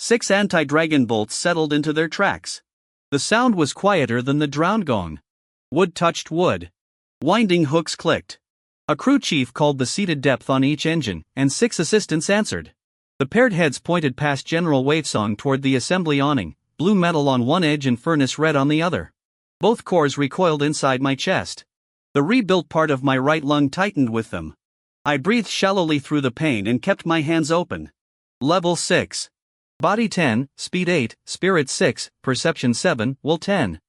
6 anti-dragon bolts settled into their tracks. The sound was quieter than the drowned gong. Wood touched wood. Winding hooks clicked. A crew chief called the seated depth on each engine, and 6 assistants answered. The paired heads pointed past General Wavesong toward the assembly awning, blue metal on one edge and furnace red on the other. Both cores recoiled inside my chest. The rebuilt part of my right lung tightened with them. I breathed shallowly through the pain and kept my hands open. Level 6. Body 10, Speed 8, Spirit 6, Perception 7, Will 10.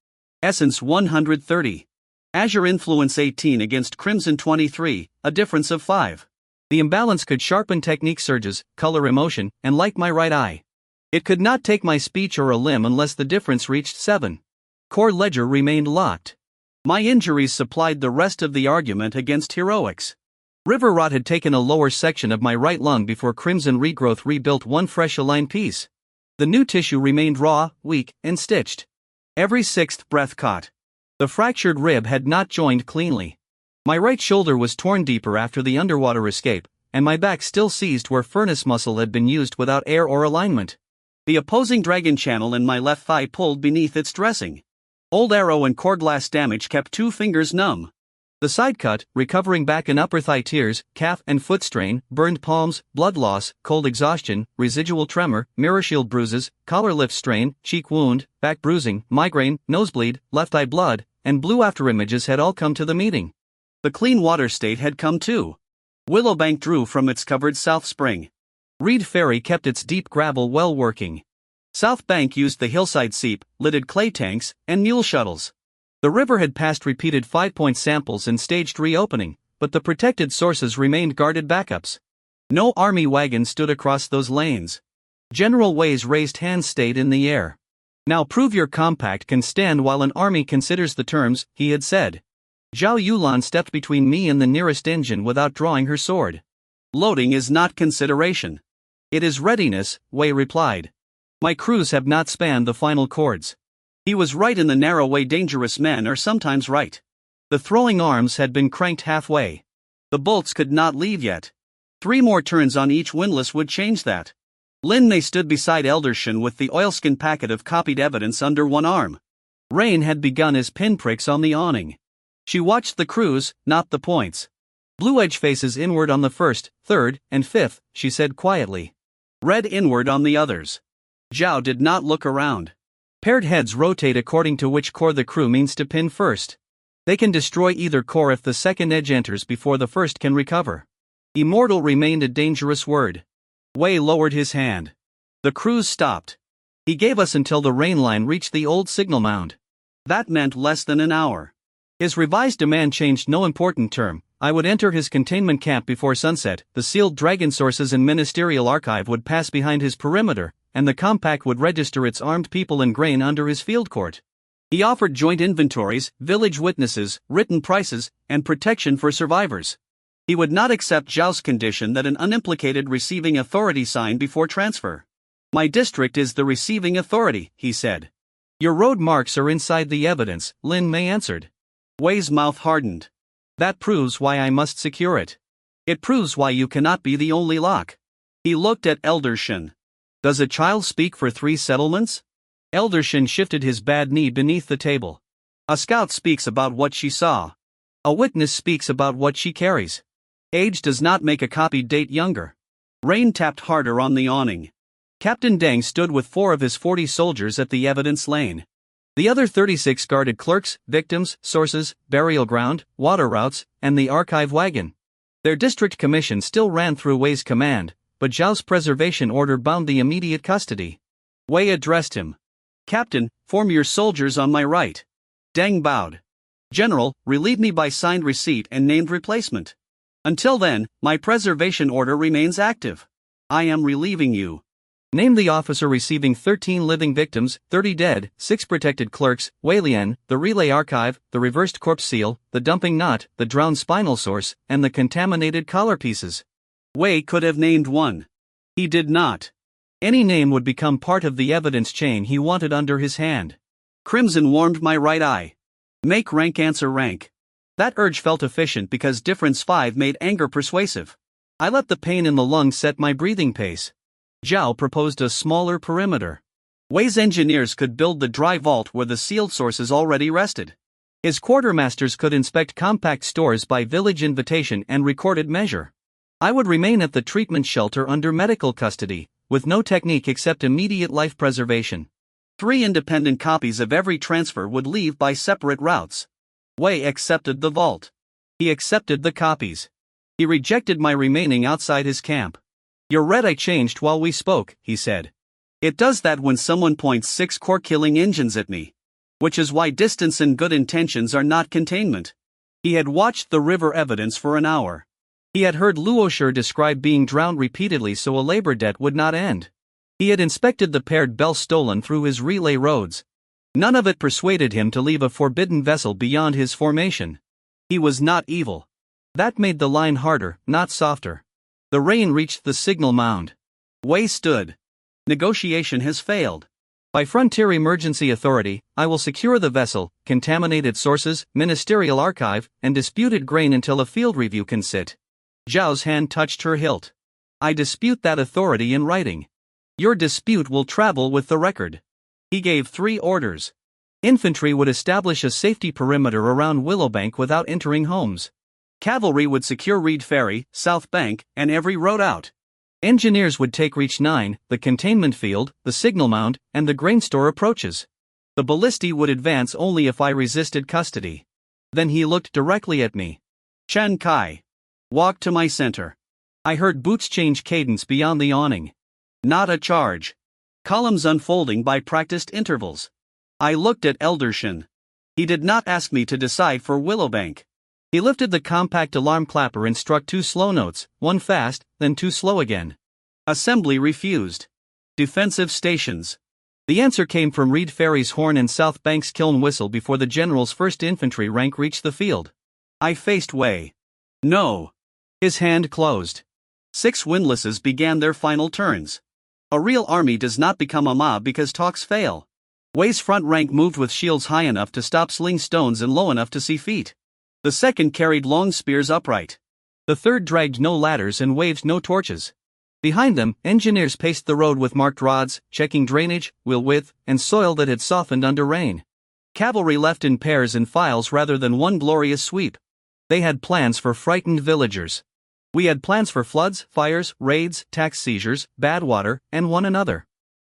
Essence 130. Azure Influence 18 against Crimson 23, a difference of 5. The imbalance could sharpen technique surges, color emotion, and like my right eye. It could not take my speech or a limb unless the difference reached 7. Core ledger remained locked. My injuries supplied the rest of the argument against heroics. River rot had taken a lower section of my right lung before Crimson regrowth rebuilt one fresh aligned piece. The new tissue remained raw, weak, and stitched. Every 6th breath caught. The fractured rib had not joined cleanly. My right shoulder was torn deeper after the underwater escape, and my back still seized where furnace muscle had been used without air or alignment. The opposing dragon channel in my left thigh pulled beneath its dressing. Old arrow and core glass damage kept 2 fingers numb. The side cut, recovering back and upper thigh tears, calf and foot strain, burned palms, blood loss, cold exhaustion, residual tremor, mirror shield bruises, collar lift strain, cheek wound, back bruising, migraine, nosebleed, left eye blood, and blue afterimages had all come to the meeting. The clean water state had come too. Willowbank drew from its covered South Spring. Reed Ferry kept its deep gravel well working. South Bank used the hillside seep, lidded clay tanks, and mule shuttles. The river had passed repeated 5-point samples and staged reopening, but the protected sources remained guarded backups. No army wagon stood across those lanes. General Way's raised hands stayed in the air. Now prove your compact can stand while an army considers the terms, he had said. Zhao Yulan stepped between me and the nearest engine without drawing her sword. Loading is not consideration. It is readiness, Wei replied. My crews have not spanned the final chords. He was right. In the narrow way dangerous men are sometimes right. The throwing arms had been cranked halfway. The bolts could not leave yet. 3 more turns on each windlass would change that. Lin Mei stood beside Eldershan with the oilskin packet of copied evidence under one arm. Rain had begun as pinpricks on the awning. She watched the crews, not the points. Blue edge faces inward on the 1st, 3rd, and 5th, she said quietly. Red inward on the others. Zhao did not look around. Paired heads rotate according to which core the crew means to pin first. They can destroy either core if the second edge enters before the first can recover. Immortal remained a dangerous word. Wei lowered his hand. The crews stopped. He gave us until the rain line reached the old signal mound. That meant less than an hour. His revised demand changed no important term. I would enter his containment camp before sunset, the sealed dragon sources and ministerial archive would pass behind his perimeter, and the compact would register its armed people and grain under his field court. He offered joint inventories, village witnesses, written prices, and protection for survivors. He would not accept Zhao's condition that an unimplicated receiving authority sign before transfer. My district is the receiving authority, he said. Your road marks are inside the evidence, Lin Mei answered. Wei's mouth hardened. That proves why I must secure it. It proves why you cannot be the only lock. He looked at Eldershan. Does a child speak for 3 settlements? Eldershan shifted his bad knee beneath the table. A scout speaks about what she saw. A witness speaks about what she carries. Age does not make a copied date younger. Rain tapped harder on the awning. Captain Deng stood with 4 of his 40 soldiers at the evidence lane. The other 36 guarded clerks, victims, sources, burial ground, water routes, and the archive wagon. Their district commission still ran through Wei's command, but Zhao's preservation order bound the immediate custody. Wei addressed him. Captain, form your soldiers on my right. Deng bowed. General, relieve me by signed receipt and named replacement. Until then, my preservation order remains active. I am relieving you. Name the officer receiving 13 living victims, 30 dead, 6 protected clerks, Weilian, the relay archive, the reversed corpse seal, the dumping knot, the drowned spinal source, and the contaminated collar pieces. Wei could have named one. He did not. Any name would become part of the evidence chain he wanted under his hand. Crimson warmed my right eye. Make rank answer rank. That urge felt efficient because difference 5 made anger persuasive. I let the pain in the lungs set my breathing pace. Zhao proposed a smaller perimeter. Wei's engineers could build the dry vault where the sealed sources already rested. His quartermasters could inspect compact stores by village invitation and recorded measure. I would remain at the treatment shelter under medical custody, with no technique except immediate life preservation. 3 independent copies of every transfer would leave by separate routes. Wei accepted the vault. He accepted the copies. He rejected my remaining outside his camp. "Your red eye changed while we spoke," he said. "It does that when someone points 6 core-killing engines at me. Which is why distance and good intentions are not containment." He had watched the river evidence for an hour. He had heard Luosher describe being drowned repeatedly so a labor debt would not end. He had inspected the paired bell stolen through his relay roads. None of it persuaded him to leave a forbidden vessel beyond his formation. He was not evil. That made the line harder, not softer. The rain reached the signal mound. Wei stood. "Negotiation has failed. By Frontier Emergency Authority, I will secure the vessel, contaminated sources, ministerial archive, and disputed grain until a field review can sit." Zhao's hand touched her hilt. "I dispute that authority in writing. Your dispute will travel with the record." He gave 3 orders. Infantry would establish a safety perimeter around Willowbank without entering homes. Cavalry would secure Reed Ferry, South Bank, and every road out. Engineers would take Reach 9, the containment field, the signal mound, and the grain store approaches. The ballistae would advance only if I resisted custody. Then he looked directly at me. "Chen Kai. Walk to my center." I heard boots change cadence beyond the awning. Not a charge. Columns unfolding by practiced intervals. I looked at Eldershin. He did not ask me to decide for Willowbank. He lifted the compact alarm clapper and struck 2 slow notes, 1 fast, then 2 slow again. Assembly refused. Defensive stations. The answer came from Reed Ferry's horn and South Bank's kiln whistle before the general's 1st infantry rank reached the field. I faced Wei. "No." His hand closed. 6 windlasses began their final turns. A real army does not become a mob because talks fail. Wei's front rank moved with shields high enough to stop sling stones and low enough to see feet. The 2nd carried long spears upright. The 3rd dragged no ladders and waved no torches. Behind them, engineers paced the road with marked rods, checking drainage, wheel width, and soil that had softened under rain. Cavalry left in pairs and files rather than one glorious sweep. They had plans for frightened villagers. We had plans for floods, fires, raids, tax seizures, bad water, and one another.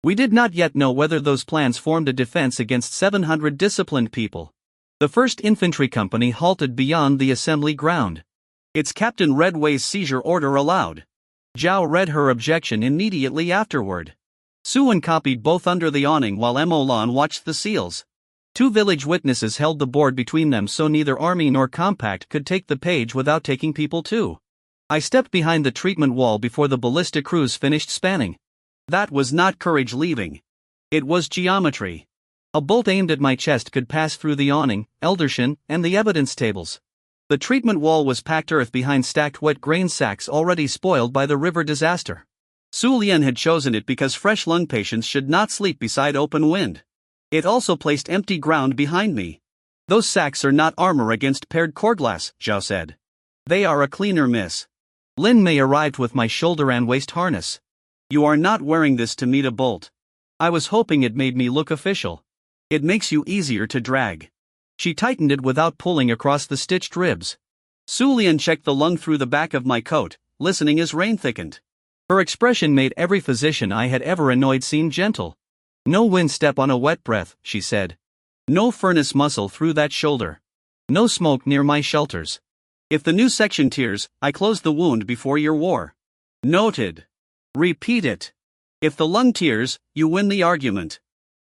We did not yet know whether those plans formed a defense against 700 disciplined people. The 1st Infantry Company halted beyond the assembly ground. Its captain read Wei's seizure order aloud. Zhao read her objection immediately afterward. Suan copied both under the awning while Emolan watched the seals. 2 village witnesses held the board between them so neither army nor compact could take the page without taking people too. I stepped behind the treatment wall before the ballista crews finished spanning. That was not courage leaving. It was geometry. A bolt aimed at my chest could pass through the awning, Eldershin, and the evidence tables. The treatment wall was packed earth behind stacked wet grain sacks already spoiled by the river disaster. Su Lian had chosen it because fresh lung patients should not sleep beside open wind. It also placed empty ground behind me. "Those sacks are not armor against paired core glass," Zhao said. "They are a cleaner miss." Lin Mei arrived with my shoulder and waist harness. "You are not wearing this to meet a bolt. I was hoping it made me look official. It makes you easier to drag." She tightened it without pulling across the stitched ribs. Su Lian checked the lung through the back of my coat, listening as rain thickened. Her expression made every physician I had ever annoyed seem gentle. "No wind step on a wet breath," she said. "No furnace muscle through that shoulder. No smoke near my shelters. If the new section tears, I close the wound before your war." Noted. Repeat it. If the lung tears, you win the argument.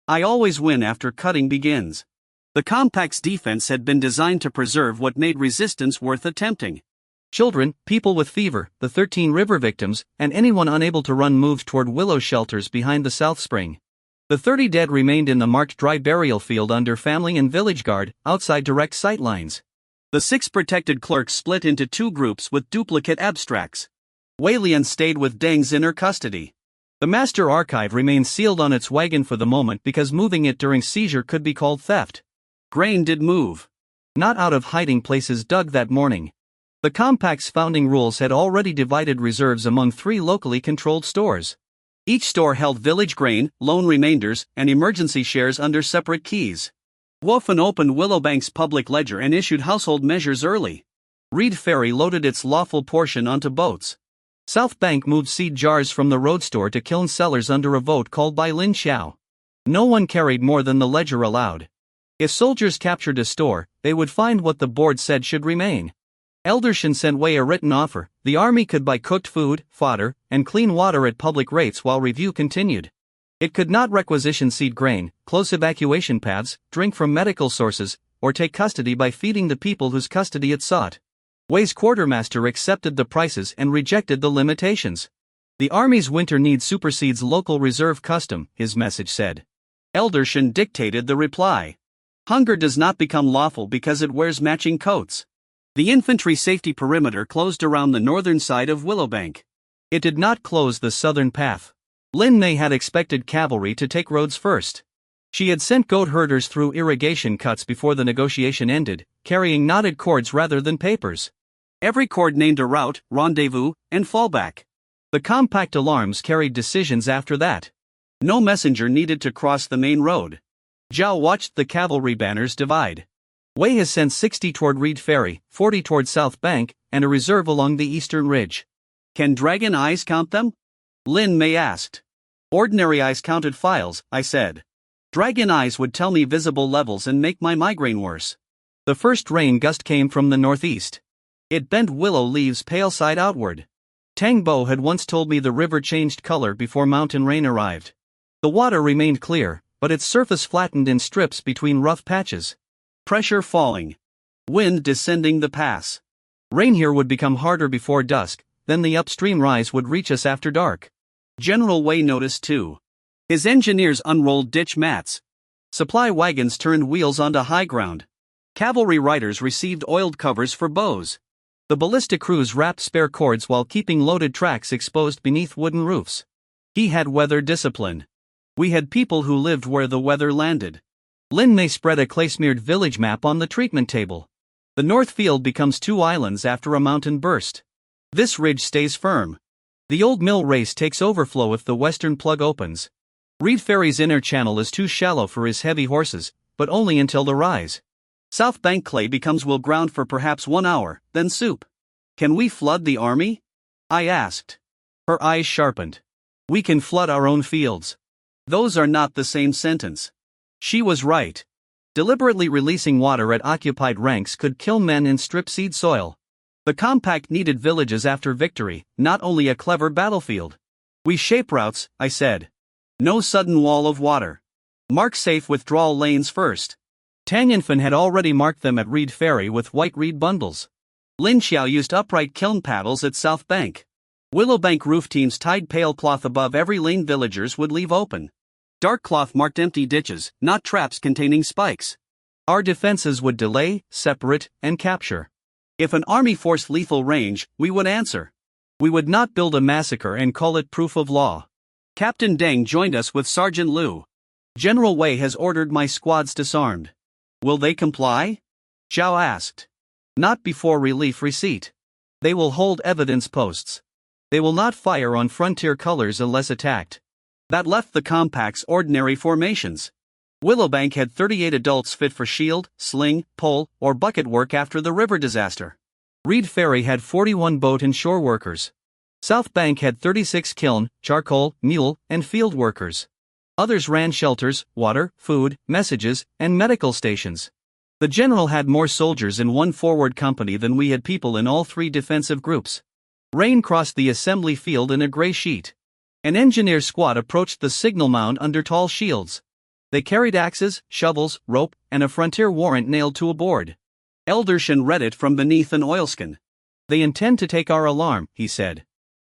I always win after cutting begins. The compact's defense had been designed to preserve what made resistance worth attempting. Children, people with fever, the 13 river victims, and anyone unable to run moved toward willow shelters behind the South Spring. The 30 dead remained in the marked dry burial field under family and village guard, outside direct sight lines. The 6 protected clerks split into 2 groups with duplicate abstracts. Wei Lian stayed with Deng's inner custody. The Master Archive remained sealed on its wagon for the moment because moving it during seizure could be called theft. Grain did move. Not out of hiding places dug that morning. The compact's founding rules had already divided reserves among 3 locally controlled stores. Each store held village grain, loan remainders, and emergency shares under separate keys. Wofen opened Willowbank's public ledger and issued household measures early. Reed Ferry loaded its lawful portion onto boats. South Bank moved seed jars from the road store to kiln cellars under a vote called by Lin Xiao. No one carried more than the ledger allowed. If soldiers captured a store, they would find what the board said should remain. Eldershin sent Wei a written offer: the army could buy cooked food, fodder, and clean water at public rates while review continued. It could not requisition seed grain, close evacuation paths, drink from medical sources, or take custody by feeding the people whose custody it sought. Wei's quartermaster accepted the prices and rejected the limitations. The army's winter need supersedes local reserve custom, his message said. Eldershin dictated the reply. Hunger does not become lawful because it wears matching coats. The infantry safety perimeter closed around the northern side of Willowbank. It did not close the southern path. Lin Mei had expected cavalry to take roads first. She had sent goat herders through irrigation cuts before the negotiation ended, carrying knotted cords rather than papers. Every cord named a route, rendezvous, and fallback. The compact alarms carried decisions after that. No messenger needed to cross the main road. Zhao watched the cavalry banners divide. Wei has sent 60 toward Reed Ferry, 40 toward South Bank, and a reserve along the eastern ridge. Can dragon eyes count them? Lin Mei asked. Ordinary eyes counted files, I said. Dragon eyes would tell me visible levels and make my migraine worse. The first rain gust came from the northeast. It bent willow leaves pale side outward. Tang Bo had once told me the river changed color before mountain rain arrived. The water remained clear, but its surface flattened in strips between rough patches. Pressure falling. Wind descending the pass. Rain here would become harder before dusk, then the upstream rise would reach us after dark. General Wei noticed too. His engineers unrolled ditch mats. Supply wagons turned wheels onto high ground. Cavalry riders received oiled covers for bows. The ballistic crews wrapped spare cords while keeping loaded tracks exposed beneath wooden roofs. He had weather discipline. We had people who lived where the weather landed. Lin Mei spread a clay-smeared village map on the treatment table. The north field becomes 2 islands after a mountain burst. This ridge stays firm. The old mill race takes overflow if the western plug opens. Reed Ferry's inner channel is too shallow for his heavy horses, but only until the rise. South Bank clay becomes will ground for perhaps 1 hour, then soup. Can we flood the army? I asked. Her eyes sharpened. We can flood our own fields. Those are not the same sentence. She was right. Deliberately releasing water at occupied ranks could kill men in strip seed soil. The compact needed villages after victory, not only a clever battlefield. We shape routes, I said. No sudden wall of water. Mark safe withdrawal lanes first. Tang Infan had already marked them at Reed Ferry with white reed bundles. Lin Xiao used upright kiln paddles at South Bank. Willowbank roof teams tied pale cloth above every lane villagers would leave open. Dark cloth marked empty ditches, not traps containing spikes. Our defenses would delay, separate, and capture. If an army forced lethal range, we would answer. We would not build a massacre and call it proof of law. Captain Deng joined us with Sergeant Liu. General Wei has ordered my squads disarmed. Will they comply? Zhao asked. Not before relief receipt. They will hold evidence posts. They will not fire on frontier colors unless attacked. That left the compact's ordinary formations. Willowbank had 38 adults fit for shield, sling, pole, or bucket work after the river disaster. Reed Ferry had 41 boat and shore workers. South Bank had 36 kiln, charcoal, mule, and field workers. Others ran shelters, water, food, messages, and medical stations. The general had more soldiers in one forward company than we had people in all 3 defensive groups. Rain crossed the assembly field in a gray sheet. An engineer squad approached the signal mound under tall shields. They carried axes, shovels, rope, and a frontier warrant nailed to a board. Eldershin read it from beneath an oilskin. They intend to take our alarm, he said.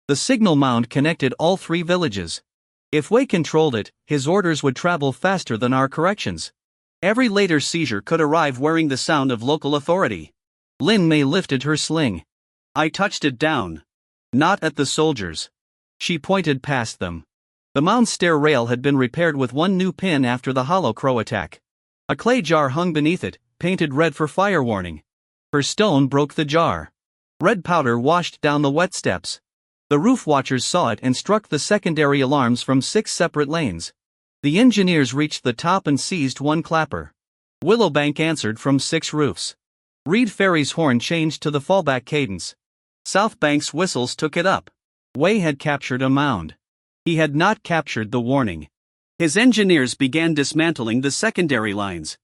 The signal mound connected all 3 villages. If Wei controlled it, his orders would travel faster than our corrections. Every later seizure could arrive wearing the sound of local authority. Lin Mei lifted her sling. I touched it down. Not at the soldiers. She pointed past them. The mound stair rail had been repaired with 1 new pin after the Hollow Crow attack. A clay jar hung beneath it, painted red for fire warning. Her stone broke the jar. Red powder washed down the wet steps. The roof watchers saw it and struck the secondary alarms from 6 separate lanes. The engineers reached the top and seized one clapper. Willowbank answered from 6 roofs. Reed Ferry's horn changed to the fallback cadence. Southbank's whistles took it up. Way had captured a mound. He had not captured the warning. His engineers began dismantling the secondary lines.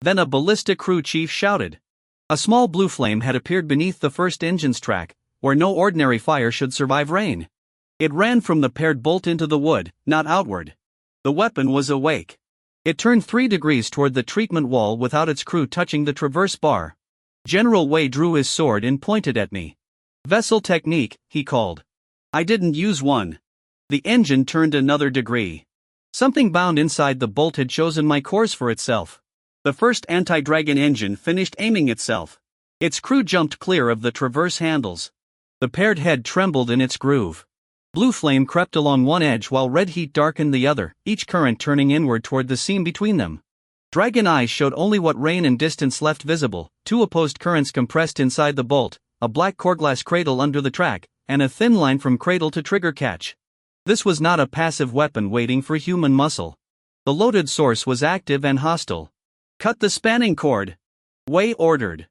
Then a ballista crew chief shouted. A small blue flame had appeared beneath the first engine's track, where no ordinary fire should survive rain. It ran from the paired bolt into the wood, not outward. The weapon was awake. It turned 3 degrees toward the treatment wall without its crew touching the traverse bar. General Way drew his sword and pointed at me. Vessel technique, he called. I didn't use one. The engine turned another degree. Something bound inside the bolt had chosen my course for itself. The first anti-dragon engine finished aiming itself. Its crew jumped clear of the traverse handles. The paired head trembled in its groove. Blue flame crept along one edge while red heat darkened the other, each current turning inward toward the seam between them. Dragon eyes showed only what rain and distance left visible, 2 opposed currents compressed inside the bolt, a black coreglass cradle under the track, and a thin line from cradle to trigger catch. This was not a passive weapon waiting for human muscle. The loaded source was active and hostile. Cut the spanning cord, Way ordered.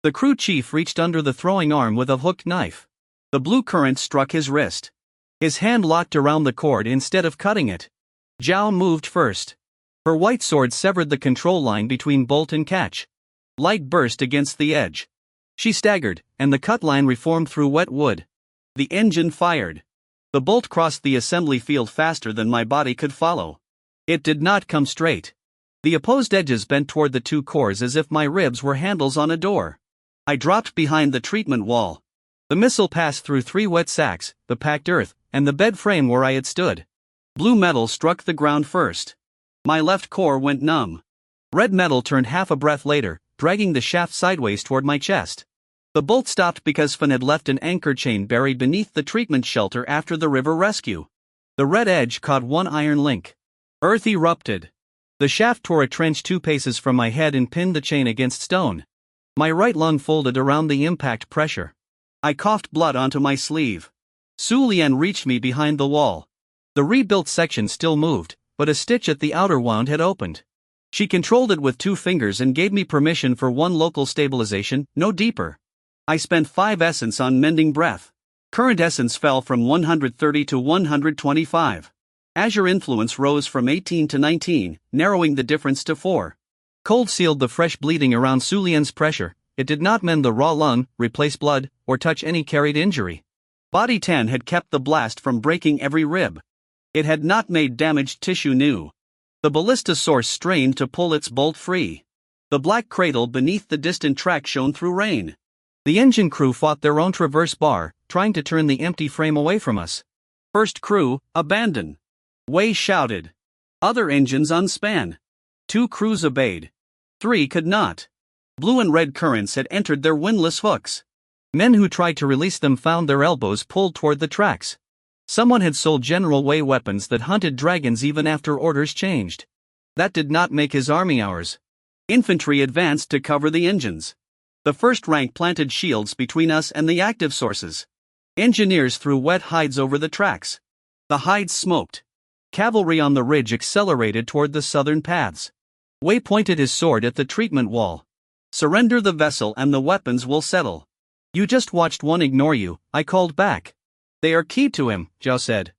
The crew chief reached under the throwing arm with a hooked knife. The blue current struck his wrist. His hand locked around the cord instead of cutting it. Zhao moved first. Her white sword severed the control line between bolt and catch. Light burst against the edge. She staggered, and the cut line reformed through wet wood. The engine fired. The bolt crossed the assembly field faster than my body could follow. It did not come straight. The opposed edges bent toward the 2 cores as if my ribs were handles on a door. I dropped behind the treatment wall. The missile passed through 3 wet sacks, the packed earth, and the bed frame where I had stood. Blue metal struck the ground first. My left core went numb. Red metal turned half a breath later, dragging the shaft sideways toward my chest. The bolt stopped because Finn had left an anchor chain buried beneath the treatment shelter after the river rescue. The red edge caught one iron link. Earth erupted. The shaft tore a trench 2 paces from my head and pinned the chain against stone. My right lung folded around the impact pressure. I coughed blood onto my sleeve. Su Lian reached me behind the wall. The rebuilt section still moved, but a stitch at the outer wound had opened. She controlled it with 2 fingers and gave me permission for 1 local stabilization, no deeper. I spent 5 essence on mending breath. Current essence fell from 130 to 125. Azure influence rose from 18 to 19, narrowing the difference to 4. Cold sealed the fresh bleeding around Su Lian's pressure. It did not mend the raw lung, replace blood, or touch any carried injury. Body 10 had kept the blast from breaking every rib. It had not made damaged tissue new. The ballista source strained to pull its bolt free. The black cradle beneath the distant track shone through rain. The engine crew fought their own traverse bar, trying to turn the empty frame away from us. First crew, abandon. Way shouted. Other engines unspan. 2 crews obeyed. 3 could not. Blue and red currents had entered their windlass hooks. Men who tried to release them found their elbows pulled toward the tracks. Someone had sold General Way weapons that hunted dragons even after orders changed. That did not make his army ours. Infantry advanced to cover the engines. The first rank planted shields between us and the active sources. Engineers threw wet hides over the tracks. The hides smoked. Cavalry on the ridge accelerated toward the southern paths. Way pointed his sword at the treatment wall. Surrender the vessel and the weapons will settle. You just watched one ignore you, I called back. They are key to him, Zhao said.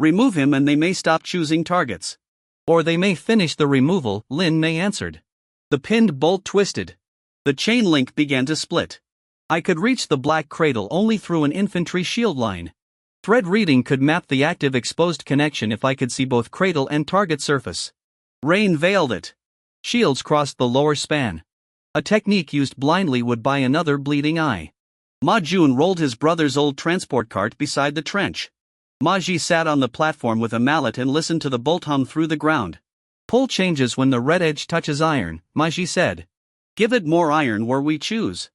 Remove him and they may stop choosing targets. Or they may finish the removal, Lin Mei answered. The pinned bolt twisted. The chain link began to split. I could reach the black cradle only through an infantry shield line. Thread reading could map the active exposed connection if I could see both cradle and target surface. Rain veiled it. Shields crossed the lower span. A technique used blindly would buy another bleeding eye. Ma Jun rolled his brother's old transport cart beside the trench. Ma Ji sat on the platform with a mallet and listened to the bolt hum through the ground. Pull changes when the red edge touches iron, Ma Ji said. Give it more iron where we choose.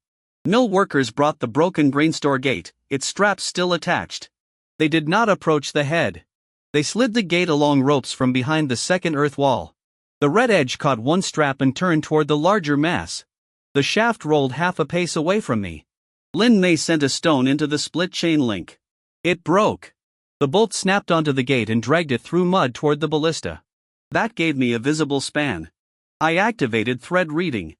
Mill workers brought the broken grain store gate, its straps still attached. They did not approach the head. They slid the gate along ropes from behind the second earth wall. The red edge caught one strap and turned toward the larger mass. The shaft rolled half a pace away from me. Lin Mei sent a stone into the split chain link. It broke. The bolt snapped onto the gate and dragged it through mud toward the ballista. That gave me a visible span. I activated thread reading.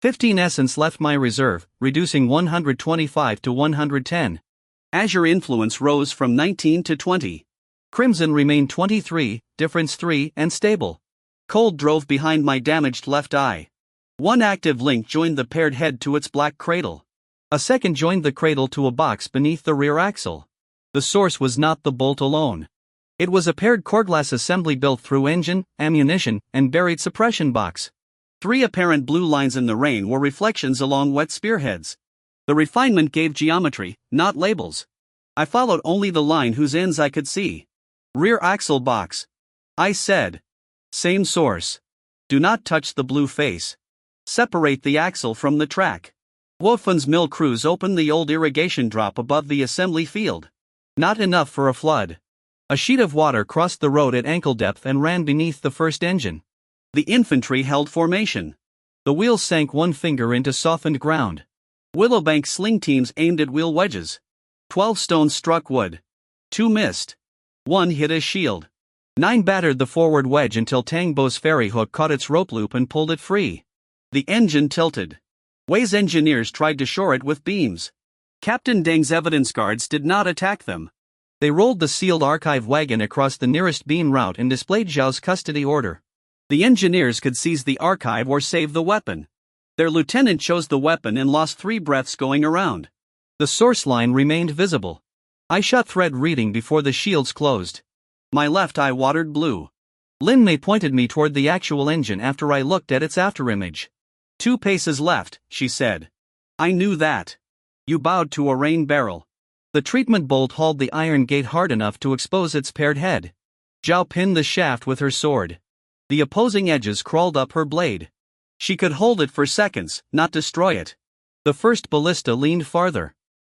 15 essence left my reserve, reducing 125 to 110. Azure influence rose from 19 to 20. Crimson remained 23, difference 3, and stable. Cold drove behind my damaged left eye. One active link joined the paired head to its black cradle. A second joined the cradle to a box beneath the rear axle. The source was not the bolt alone. It was a paired coreglass assembly built through engine, ammunition, and buried suppression box. 3 apparent blue lines in the rain were reflections along wet spearheads. The refinement gave geometry, not labels. I followed only the line whose ends I could see. Rear axle box. I said. Same source. Do not touch the blue face. Separate the axle from the track. Wolfen's mill crews opened the old irrigation drop above the assembly field. Not enough for a flood. A sheet of water crossed the road at ankle depth and ran beneath the first engine. The infantry held formation. The wheels sank 1 finger into softened ground. Willowbank sling teams aimed at wheel wedges. 12 stones struck wood. 2 missed. 1 hit a shield. 9 battered the forward wedge until Tangbo's ferry hook caught its rope loop and pulled it free. The engine tilted. Wei's engineers tried to shore it with beams. Captain Deng's evidence guards did not attack them. They rolled the sealed archive wagon across the nearest beam route and displayed Zhao's custody order. The engineers could seize the archive or save the weapon. Their lieutenant chose the weapon and lost 3 breaths going around. The source line remained visible. I shut thread reading before the shields closed. My left eye watered blue. Lin Mei pointed me toward the actual engine after I looked at its afterimage. 2 paces left, she said. I knew that. You bowed to a rain barrel. The treatment bolt hauled the iron gate hard enough to expose its paired head. Zhao pinned the shaft with her sword. The opposing edges crawled up her blade. She could hold it for seconds, not destroy it. The first ballista leaned farther.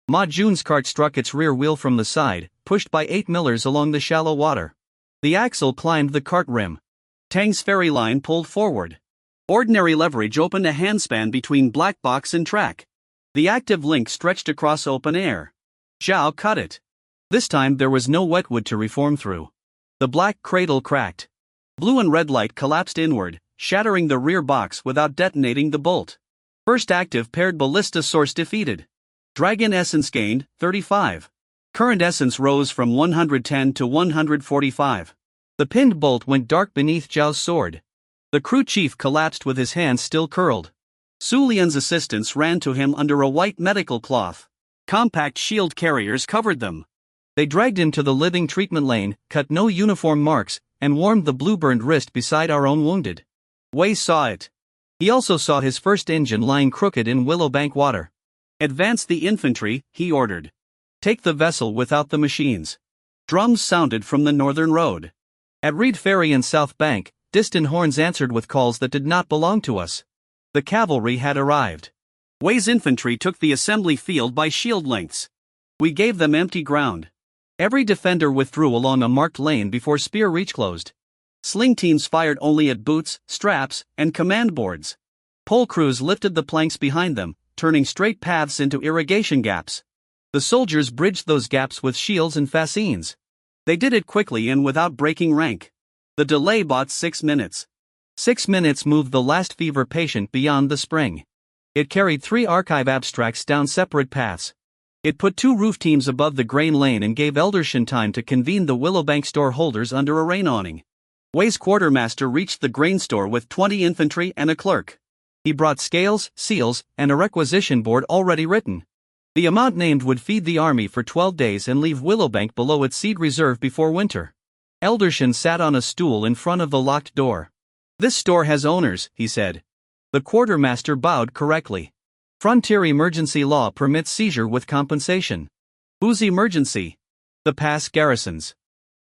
Ma Jun's cart struck its rear wheel from the side, pushed by 8 millers along the shallow water. The axle climbed the cart rim. Tang's ferry line pulled forward. Ordinary leverage opened a handspan between black box and track. The active link stretched across open air. Zhao cut it. This time there was no wetwood to reform through. The black cradle cracked. Blue and red light collapsed inward, shattering the rear box without detonating the bolt. First active paired ballista source defeated. Dragon essence gained, 35. Current essence rose from 110 to 145. The pinned bolt went dark beneath Zhao's sword. The crew chief collapsed with his hands still curled. Su Lian's assistants ran to him under a white medical cloth. Compact shield carriers covered them. They dragged him to the living treatment lane, cut no uniform marks, and warmed the blue-burned wrist beside our own wounded. Wei saw it. He also saw his first engine lying crooked in Willowbank water. Advance the infantry, he ordered. Take the vessel without the machines. Drums sounded from the northern road. At Reed Ferry and South Bank, distant horns answered with calls that did not belong to us. The cavalry had arrived. Wei's infantry took the assembly field by shield lengths. We gave them empty ground. Every defender withdrew along a marked lane before spear reach closed. Sling teams fired only at boots, straps, and command boards. Pole crews lifted the planks behind them, turning straight paths into irrigation gaps. The soldiers bridged those gaps with shields and fascines. They did it quickly and without breaking rank. The delay bought 6 minutes. 6 minutes moved the last fever patient beyond the spring. It carried 3 archive abstracts down separate paths. It put 2 roof teams above the grain lane and gave Eldershan time to convene the Willowbank store holders under a rain awning. Wei's quartermaster reached the grain store with 20 infantry and a clerk. He brought scales, seals, and a requisition board already written. The amount named would feed the army for 12 days and leave Willowbank below its seed reserve before winter. Eldershan sat on a stool in front of the locked door. This store has owners, he said. The quartermaster bowed correctly. Frontier emergency law permits seizure with compensation. Whose emergency? The pass garrisons.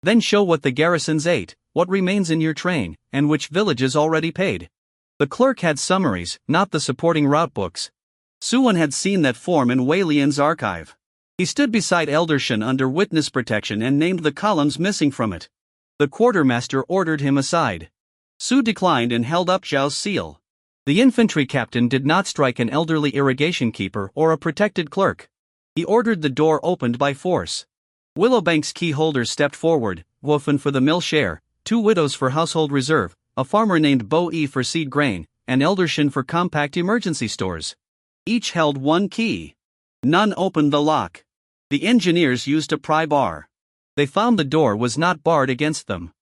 Then show what the garrisons ate, what remains in your train, and which villages already paid. The clerk had summaries, not the supporting route books. Suwon had seen that form in Wei Lian's archive. He stood beside Eldershan under witness protection and named the columns missing from it. The quartermaster ordered him aside. Su declined and held up Zhao's seal. The infantry captain did not strike an elderly irrigation keeper or a protected clerk. He ordered the door opened by force. Willowbank's key holders stepped forward, Wofen for the mill share, 2 widows for household reserve, a farmer named Bo-E for seed grain, and Eldershin for compact emergency stores. Each held 1 key. None opened the lock. The engineers used a pry bar. They found the door was not barred against them.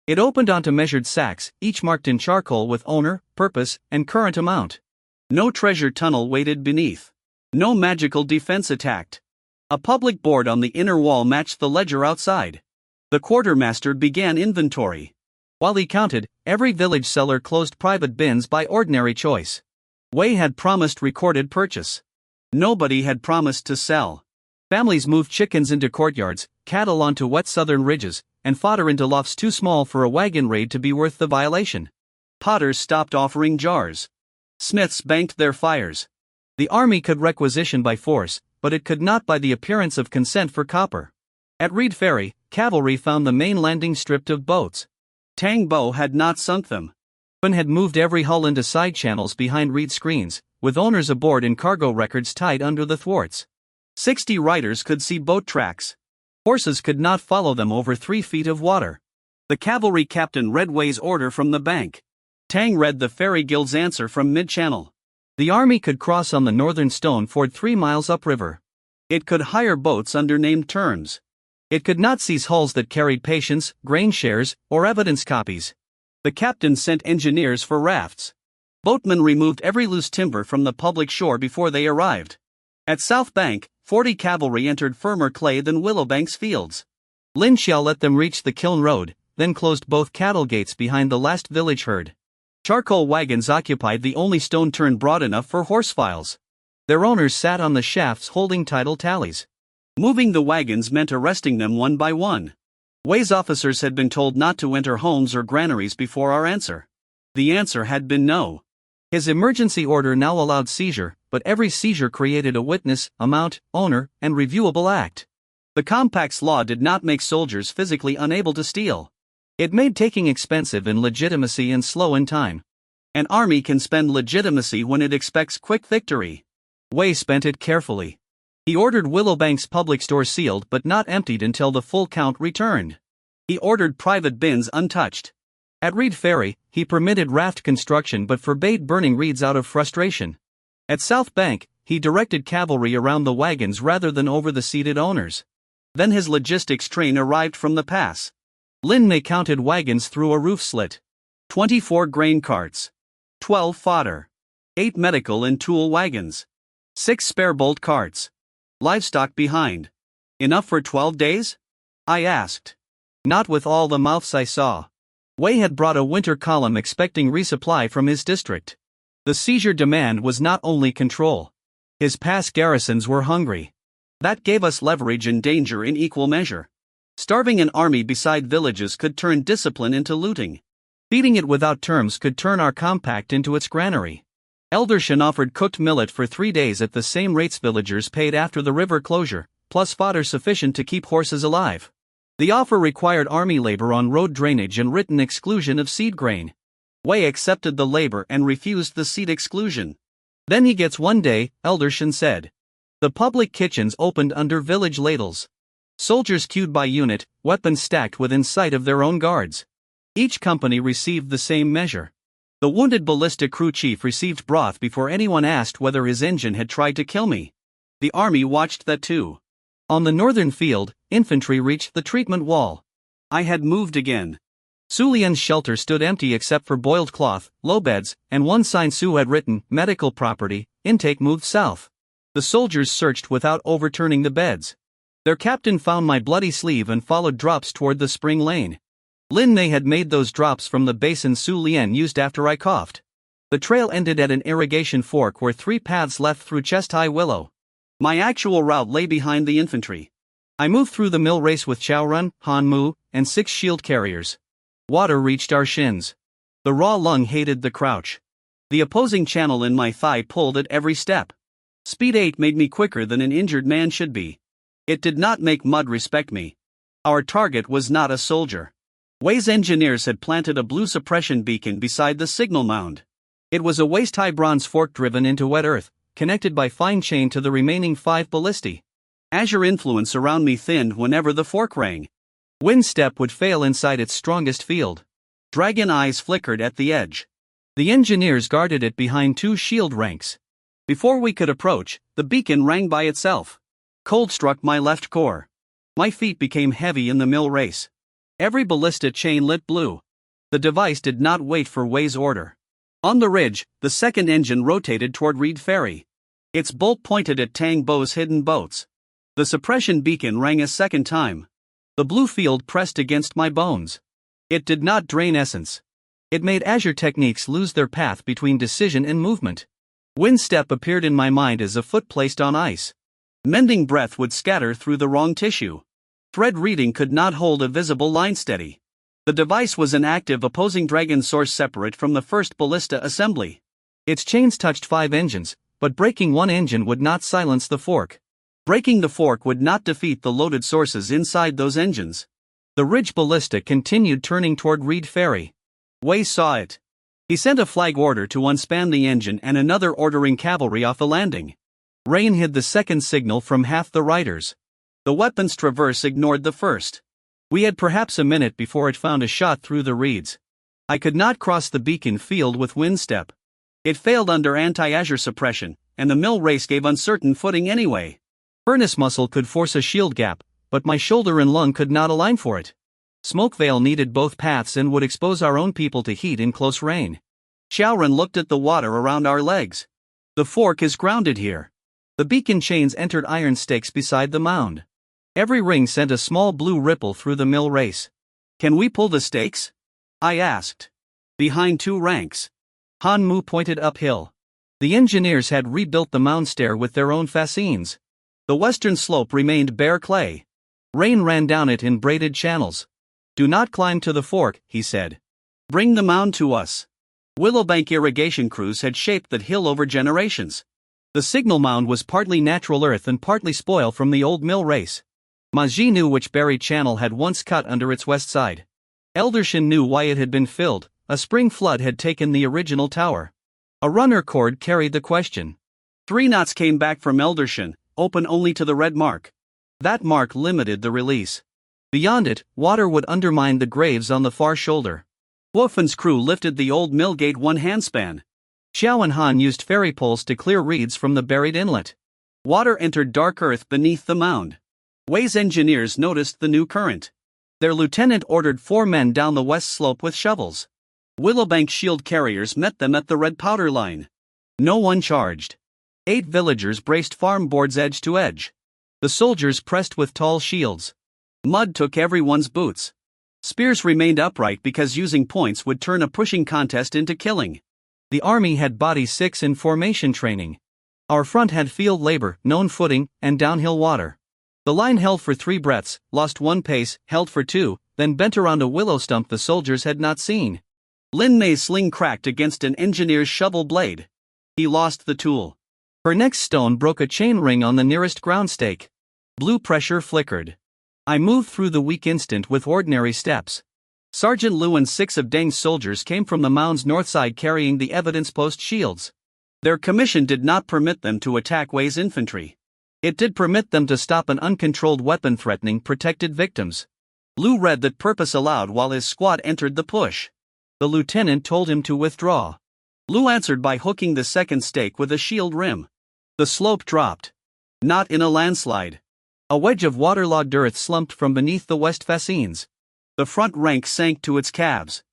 It opened onto measured sacks, each marked in charcoal with owner, purpose, and current amount. No treasure tunnel waited beneath. No magical defense attacked. A public board on the inner wall matched the ledger outside. The quartermaster began inventory. While he counted, every village seller closed private bins by ordinary choice. Wei had promised recorded purchase. Nobody had promised to sell. Families moved chickens into courtyards, cattle onto wet southern ridges, and fodder into lofts too small for a wagon raid to be worth the violation. Potters stopped offering jars. Smiths banked their fires. The army could requisition by force, but it could not by the appearance of consent for copper. At Reed Ferry, cavalry found the main landing stripped of boats. Tang Bo had not sunk them. Wen had moved every hull into side channels behind reed screens, with owners aboard and cargo records tied under the thwarts. 60 riders could see boat tracks. Horses could not follow them over 3 feet of water. The cavalry captain read Wei's order from the bank. Tang read the ferry guild's answer from mid-channel. The army could cross on the northern stone ford 3 miles upriver. It could hire boats under named terms. It could not seize hulls that carried patience, grain shares, or evidence copies. The captain sent engineers for rafts. Boatmen removed every loose timber from the public shore before they arrived. At South Bank, 40 cavalry entered firmer clay than Willowbank's fields. Lin Xiao let them reach the kiln road, then closed both cattle gates behind the last village herd. Charcoal wagons occupied the only stone turn broad enough for horse files. Their owners sat on the shafts holding title tallies. Moving the wagons meant arresting them one by one. Wei's officers had been told not to enter homes or granaries before our answer. The answer had been no. His emergency order now allowed seizure, but every seizure created a witness, amount, owner, and reviewable act. The compact's law did not make soldiers physically unable to steal. It made taking expensive in legitimacy and slow in time. An army can spend legitimacy when it expects quick victory. Wei spent it carefully. He ordered Willowbank's public store sealed but not emptied until the full count returned. He ordered private bins untouched. At Reed Ferry, he permitted raft construction but forbade burning reeds out of frustration. At South Bank, he directed cavalry around the wagons rather than over the seated owners. Then his logistics train arrived from the pass. Lin Mei counted wagons through a roof slit. 24 grain carts. 12 fodder. 8 medical and tool wagons. 6 spare bolt carts. Livestock behind. Enough for 12 days? I asked. Not with all the mouths I saw. Wei had brought a winter column expecting resupply from his district. The seizure demand was not only control. His past garrisons were hungry. That gave us leverage and danger in equal measure. Starving an army beside villages could turn discipline into looting. Feeding it without terms could turn our compact into its granary. Eldershin offered cooked millet for 3 days at the same rates villagers paid after the river closure, plus fodder sufficient to keep horses alive. The offer required army labor on road drainage and written exclusion of seed grain. Wei accepted the labor and refused the seed exclusion. Then he gets 1 day, Eldershin said. The public kitchens opened under village ladles. Soldiers queued by unit, weapons stacked within sight of their own guards. Each company received the same measure. The wounded ballistic crew chief received broth before anyone asked whether his engine had tried to kill me. The army watched that too. On the northern field, infantry reached the treatment wall. I had moved again. Su Lian's shelter stood empty except for boiled cloth, low beds, and one sign Su had written, medical property, intake moved south. The soldiers searched without overturning the beds. Their captain found my bloody sleeve and followed drops toward the spring lane. Lin Mei had made those drops from the basin Su Lian used after I coughed. The trail ended at an irrigation fork where 3 paths left through chest-high willow. My actual route lay behind the infantry. I moved through the mill race with Chao Run, Han Mu, and 6 shield carriers. Water reached our shins. The raw lung hated the crouch. The opposing channel in my thigh pulled at every step. Speed 8 made me quicker than an injured man should be. It did not make mud respect me. Our target was not a soldier. Wei's engineers had planted a blue suppression beacon beside the signal mound. It was a waist-high bronze fork driven into wet earth, connected by fine chain to the remaining 5 ballistae. Azure influence around me thinned whenever the fork rang. Wind step would fail inside its strongest field. Dragon eyes flickered at the edge. The engineers guarded it behind 2 shield ranks. Before we could approach, the beacon rang by itself. Cold struck my left core. My feet became heavy in the mill race. Every ballista chain lit blue. The device did not wait for Way's order. On the ridge, the second engine rotated toward Reed Ferry. Its bolt pointed at Tang Bo's hidden boats. The suppression beacon rang a second time. The blue field pressed against my bones. It did not drain essence. It made Azure techniques lose their path between decision and movement. Wind step appeared in my mind as a foot placed on ice. Mending breath would scatter through the wrong tissue. Thread reading could not hold a visible line steady. The device was an active opposing dragon source separate from the first ballista assembly. Its chains touched 5 engines, but breaking one engine would not silence the fork. Breaking the fork would not defeat the loaded sources inside those engines. The ridge ballista continued turning toward Reed Ferry. Way saw it. He sent a flag order to unspan the engine and another ordering cavalry off the landing. Rain hid the second signal from half the riders. The weapon's traverse ignored the first. We had perhaps a minute before it found a shot through the reeds. I could not cross the beacon field with wind step. It failed under anti-Azure suppression, and the mill race gave uncertain footing anyway. Furnace muscle could force a shield gap, but my shoulder and lung could not align for it. Smoke veil needed both paths and would expose our own people to heat in close rain. Xiaoran looked at the water around our legs. The fork is grounded here. The beacon chains entered iron stakes beside the mound. Every ring sent a small blue ripple through the mill race. Can we pull the stakes? I asked. Behind 2 ranks. Han Mu pointed uphill. The engineers had rebuilt the mound stair with their own fascines. The western slope remained bare clay. Rain ran down it in braided channels. Do not climb to the fork, he said. Bring the mound to us. Willowbank irrigation crews had shaped that hill over generations. The signal mound was partly natural earth and partly spoil from the old mill race. Ma Ji knew which buried channel had once cut under its west side. Eldershin knew why it had been filled. A spring flood had taken the original tower. A runner cord carried the question. 3 knots came back from Eldershin, open only to the red mark. That mark limited the release. Beyond it, water would undermine the graves on the far shoulder. Wolfen's crew lifted the old mill gate one handspan. Xiao and Han used ferry poles to clear reeds from the buried inlet. Water entered dark earth beneath the mound. Way's engineers noticed the new current. Their lieutenant ordered 4 men down the west slope with shovels. Willowbank shield carriers met them at the red powder line. No one charged. 8 villagers braced farm boards edge to edge. The soldiers pressed with tall shields. Mud took everyone's boots. Spears remained upright because using points would turn a pushing contest into killing. The army had body 6 in formation training. Our front had field labor, known footing, and downhill water. The line held for 3 breaths, lost 1 pace, held for 2, then bent around a willow stump the soldiers had not seen. Lin Mei's sling cracked against an engineer's shovel blade. He lost the tool. Her next stone broke a chain ring on the nearest ground stake. Blue pressure flickered. I moved through the weak instant with ordinary steps. Sergeant Liu and 6 of Deng's soldiers came from the mound's north side carrying the evidence post shields. Their commission did not permit them to attack Wei's infantry. It did permit them to stop an uncontrolled weapon threatening protected victims. Liu read that purpose aloud while his squad entered the push. The lieutenant told him to withdraw. Liu answered by hooking the second stake with a shield rim. The slope dropped. Not in a landslide. A wedge of waterlogged earth slumped from beneath the west fascines. The front rank sank to its calves.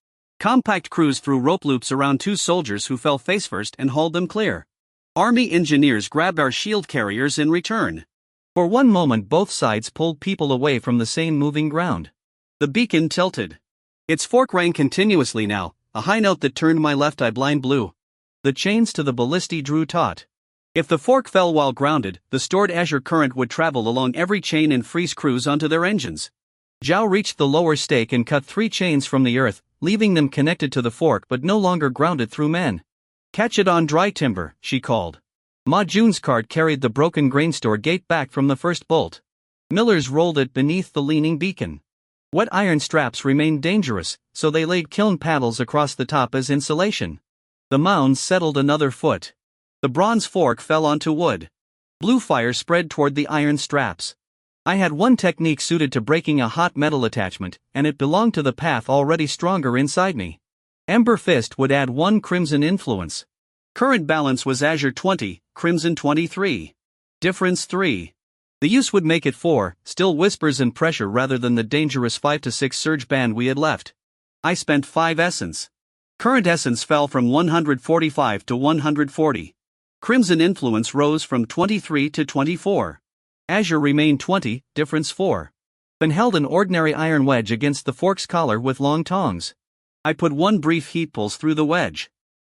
Compact crews threw rope loops around 2 soldiers who fell face first and hauled them clear. Army engineers grabbed our shield carriers in return. For one moment both sides pulled people away from the same moving ground. The beacon tilted. Its fork rang continuously now, a high note that turned my left eye blind blue. The chains to the ballistae drew taut. If the fork fell while grounded, the stored Azure current would travel along every chain and freeze crews onto their engines. Zhao reached the lower stake and cut 3 chains from the earth, leaving them connected to the fork but no longer grounded through men. Catch it on dry timber, she called. Ma Jun's cart carried the broken grain store gate back from the first bolt. Millers rolled it beneath the leaning beacon. Wet iron straps remained dangerous, so they laid kiln paddles across the top as insulation. The mound settled another foot. The bronze fork fell onto wood. Blue fire spread toward the iron straps. I had one technique suited to breaking a hot metal attachment, and it belonged to the path already stronger inside me. Ember Fist would add 1 Crimson influence. Current balance was Azure 20, Crimson 23. Difference 3. The use would make it 4, still whispers and pressure rather than the dangerous 5 to 6 surge band we had left. I spent 5 essence. Current essence fell from 145 to 140. Crimson influence rose from 23 to 24. Azure remained 20, difference 4. Then held an ordinary iron wedge against the fork's collar with long tongs. I put 1 brief heat pulse through the wedge.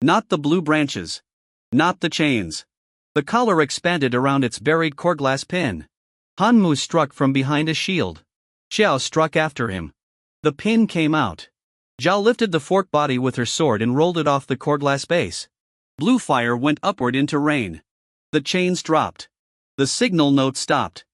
Not the blue branches. Not the chains. The collar expanded around its buried core glass pin. Hanmu struck from behind a shield. Xiao struck after him. The pin came out. Zhao lifted the fork body with her sword and rolled it off the core glass base. Blue fire went upward into rain. The chains dropped. The signal note stopped.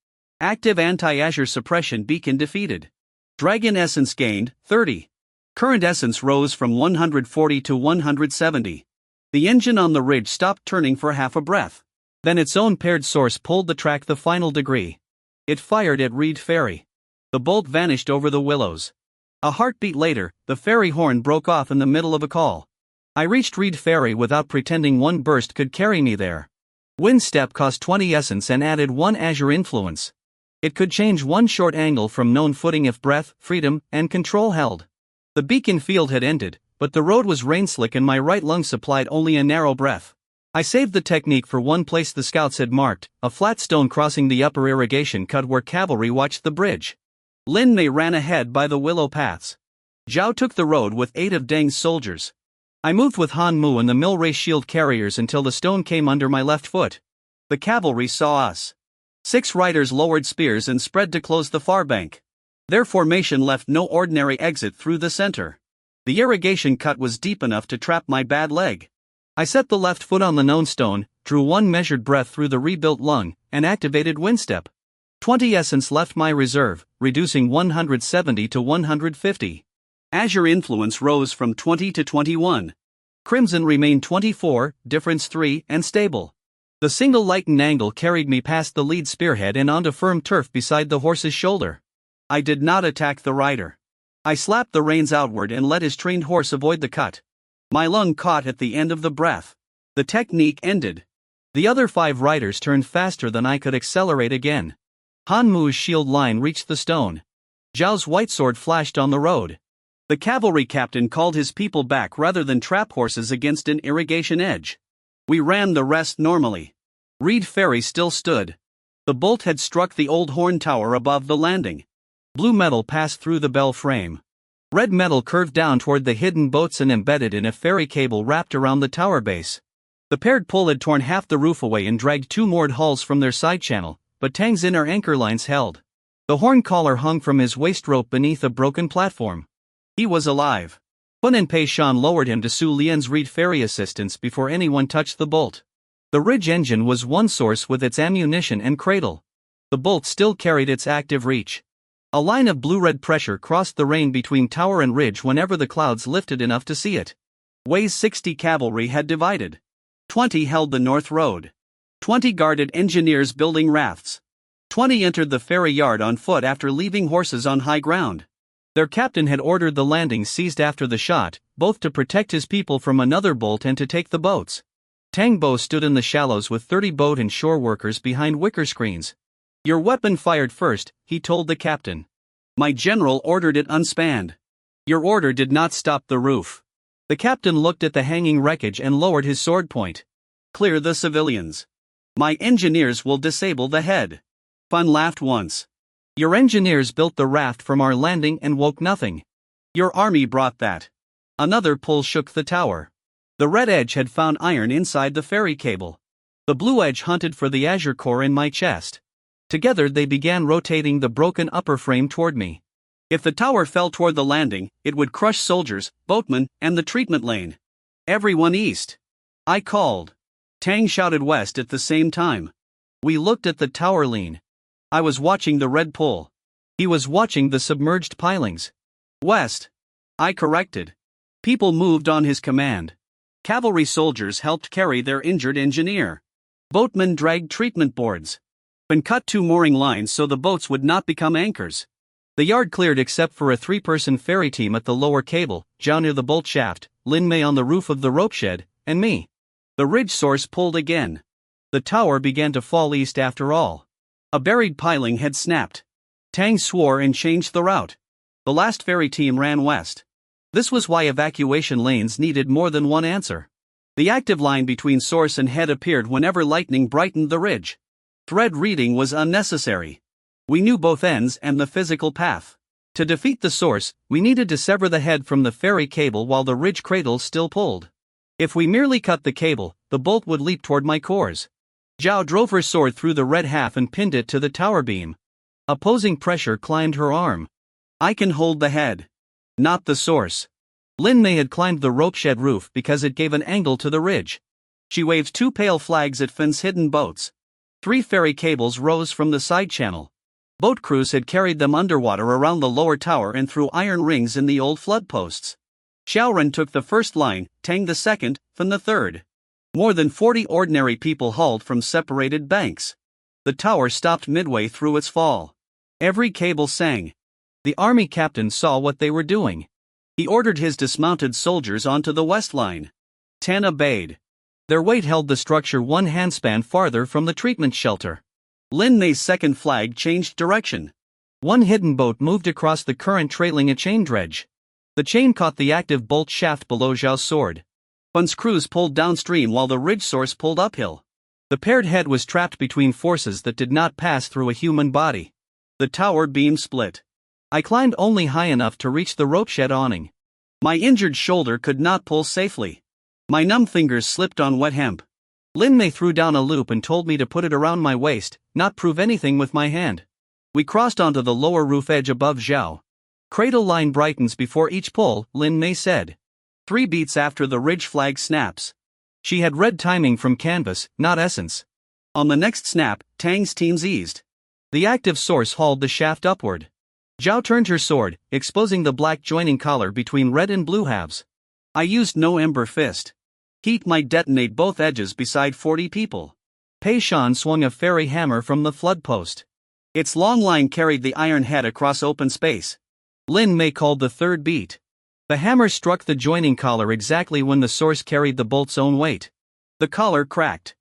Active anti-Azure suppression beacon defeated. Dragon essence gained, 30. Current essence rose from 140 to 170. The engine on the ridge stopped turning for half a breath. Then its own paired source pulled the track the final degree. It fired at Reed Ferry. The bolt vanished over the willows. A heartbeat later, the ferry horn broke off in the middle of a call. I reached Reed Ferry without pretending 1 burst could carry me there. Wind Step cost 20 essence and added 1 Azure influence. It could change 1 short angle from known footing if breath, freedom, and control held. The beacon field had ended, but the road was rain-slick and my right lung supplied only a narrow breath. I saved the technique for one place the scouts had marked, a flat stone crossing the upper irrigation cut where cavalry watched the bridge. Lin Mei ran ahead by the willow paths. Zhao took the road with 8 of Deng's soldiers. I moved with Han Mu and the Millrace shield carriers until the stone came under my left foot. The cavalry saw us. 6 riders lowered spears and spread to close the far bank. Their formation left no ordinary exit through the center. The irrigation cut was deep enough to trap my bad leg. I set the left foot on the known stone, drew 1 measured breath through the rebuilt lung, and activated Windstep. 20 essence left my reserve, reducing 170 to 150. Azure influence rose from 20 to 21. Crimson remained 24, difference 3, and stable. The single lightened angle carried me past the lead spearhead and onto firm turf beside the horse's shoulder. I did not attack the rider. I slapped the reins outward and let his trained horse avoid the cut. My lung caught at the end of the breath. The technique ended. The other 5 riders turned faster than I could accelerate again. Han Mu's shield line reached the stone. Zhao's white sword flashed on the road. The cavalry captain called his people back rather than trap horses against an irrigation edge. We ran the rest normally. Reed Ferry still stood. The bolt had struck the old horn tower above the landing. Blue metal passed through the bell frame. Red metal curved down toward the hidden boats and embedded in a ferry cable wrapped around the tower base. The paired pull had torn half the roof away and dragged 2 moored hulls from their side channel, but Tang's inner anchor lines held. The horn collar hung from his waist rope beneath a broken platform. He was alive. Hun and Pei Shan lowered him to Su Lian's Reed Ferry assistance before anyone touched the bolt. The ridge engine was one source with its ammunition and cradle. The bolt still carried its active reach. A line of blue-red pressure crossed the rain between tower and ridge whenever the clouds lifted enough to see it. Wei's 60 cavalry had divided. 20 held the north road. 20 guarded engineers building rafts. 20 entered the ferry yard on foot after leaving horses on high ground. Their captain had ordered the landing seized after the shot, both to protect his people from another bolt and to take the boats. Tang Bo stood in the shallows with 30 boat and shore workers behind wicker screens. "Your weapon fired first," he told the captain. "My general ordered it unspanned. Your order did not stop the roof." The captain looked at the hanging wreckage and lowered his sword point. "Clear the civilians. My engineers will disable the head." Fun laughed once. "Your engineers built the raft from our landing and woke nothing. Your army brought that." Another pull shook the tower. The red edge had found iron inside the ferry cable. The blue edge hunted for the azure core in my chest. Together they began rotating the broken upper frame toward me. If the tower fell toward the landing, it would crush soldiers, boatmen, and the treatment lane. "Everyone east!" I called. Tang shouted west at the same time. We looked at the tower lean. I was watching the red pull. He was watching the submerged pilings. "West!" I corrected. People moved on his command. Cavalry soldiers helped carry their injured engineer. Boatmen dragged treatment boards. and cut 2 mooring lines so the boats would not become anchors. The yard cleared except for a 3-person ferry team at the lower cable, Zhao near the bolt shaft, Lin Mei on the roof of the rope shed, and me. The ridge source pulled again. The tower began to fall east after all. A buried piling had snapped. Tang swore and changed the route. The last ferry team ran west. This was why evacuation lanes needed more than one answer. The active line between source and head appeared whenever lightning brightened the ridge. Thread reading was unnecessary. We knew both ends and the physical path. To defeat the source, we needed to sever the head from the ferry cable while the ridge cradle still pulled. If we merely cut the cable, the bolt would leap toward my cores. Zhao drove her sword through the red half and pinned it to the tower beam. Opposing pressure climbed her arm. I can hold the head. Not the source. Lin Mei had climbed the rope shed roof because it gave an angle to the ridge. She waved 2 pale flags at Finn's hidden boats. 3 ferry cables rose from the side channel. Boat crews had carried them underwater around the lower tower and through iron rings in the old flood posts. Xiaoren took the first line, Tang the second, Finn the third. More than 40 ordinary people hauled from separated banks. The tower stopped midway through its fall. Every cable sang. The army captain saw what they were doing. He ordered his dismounted soldiers onto the west line. 10 obeyed. Their weight held the structure 1 handspan farther from the treatment shelter. Lin Mei's second flag changed direction. 1 hidden boat moved across the current trailing a chain dredge. The chain caught the active bolt shaft below Zhao's sword. Fun's crews pulled downstream while the ridge source pulled uphill. The paired head was trapped between forces that did not pass through a human body. The tower beam split. I climbed only high enough to reach the rope shed awning. My injured shoulder could not pull safely. My numb fingers slipped on wet hemp. Lin Mei threw down a loop and told me to put it around my waist, not prove anything with my hand. We crossed onto the lower roof edge above Zhao. Cradle line brightens before each pull, Lin Mei said. 3 beats after the ridge flag snaps. She had read timing from canvas, not essence. On the next snap, Tang's teams eased. The active source hauled the shaft upward. Zhao turned her sword, exposing the black joining collar between red and blue halves. I used no ember fist. Heat might detonate both edges beside 40 people. Pei Shan swung a ferry hammer from the flood post. Its long line carried the iron head across open space. Lin Mei called the third beat. The hammer struck the joining collar exactly when the source carried the bolt's own weight. The collar cracked.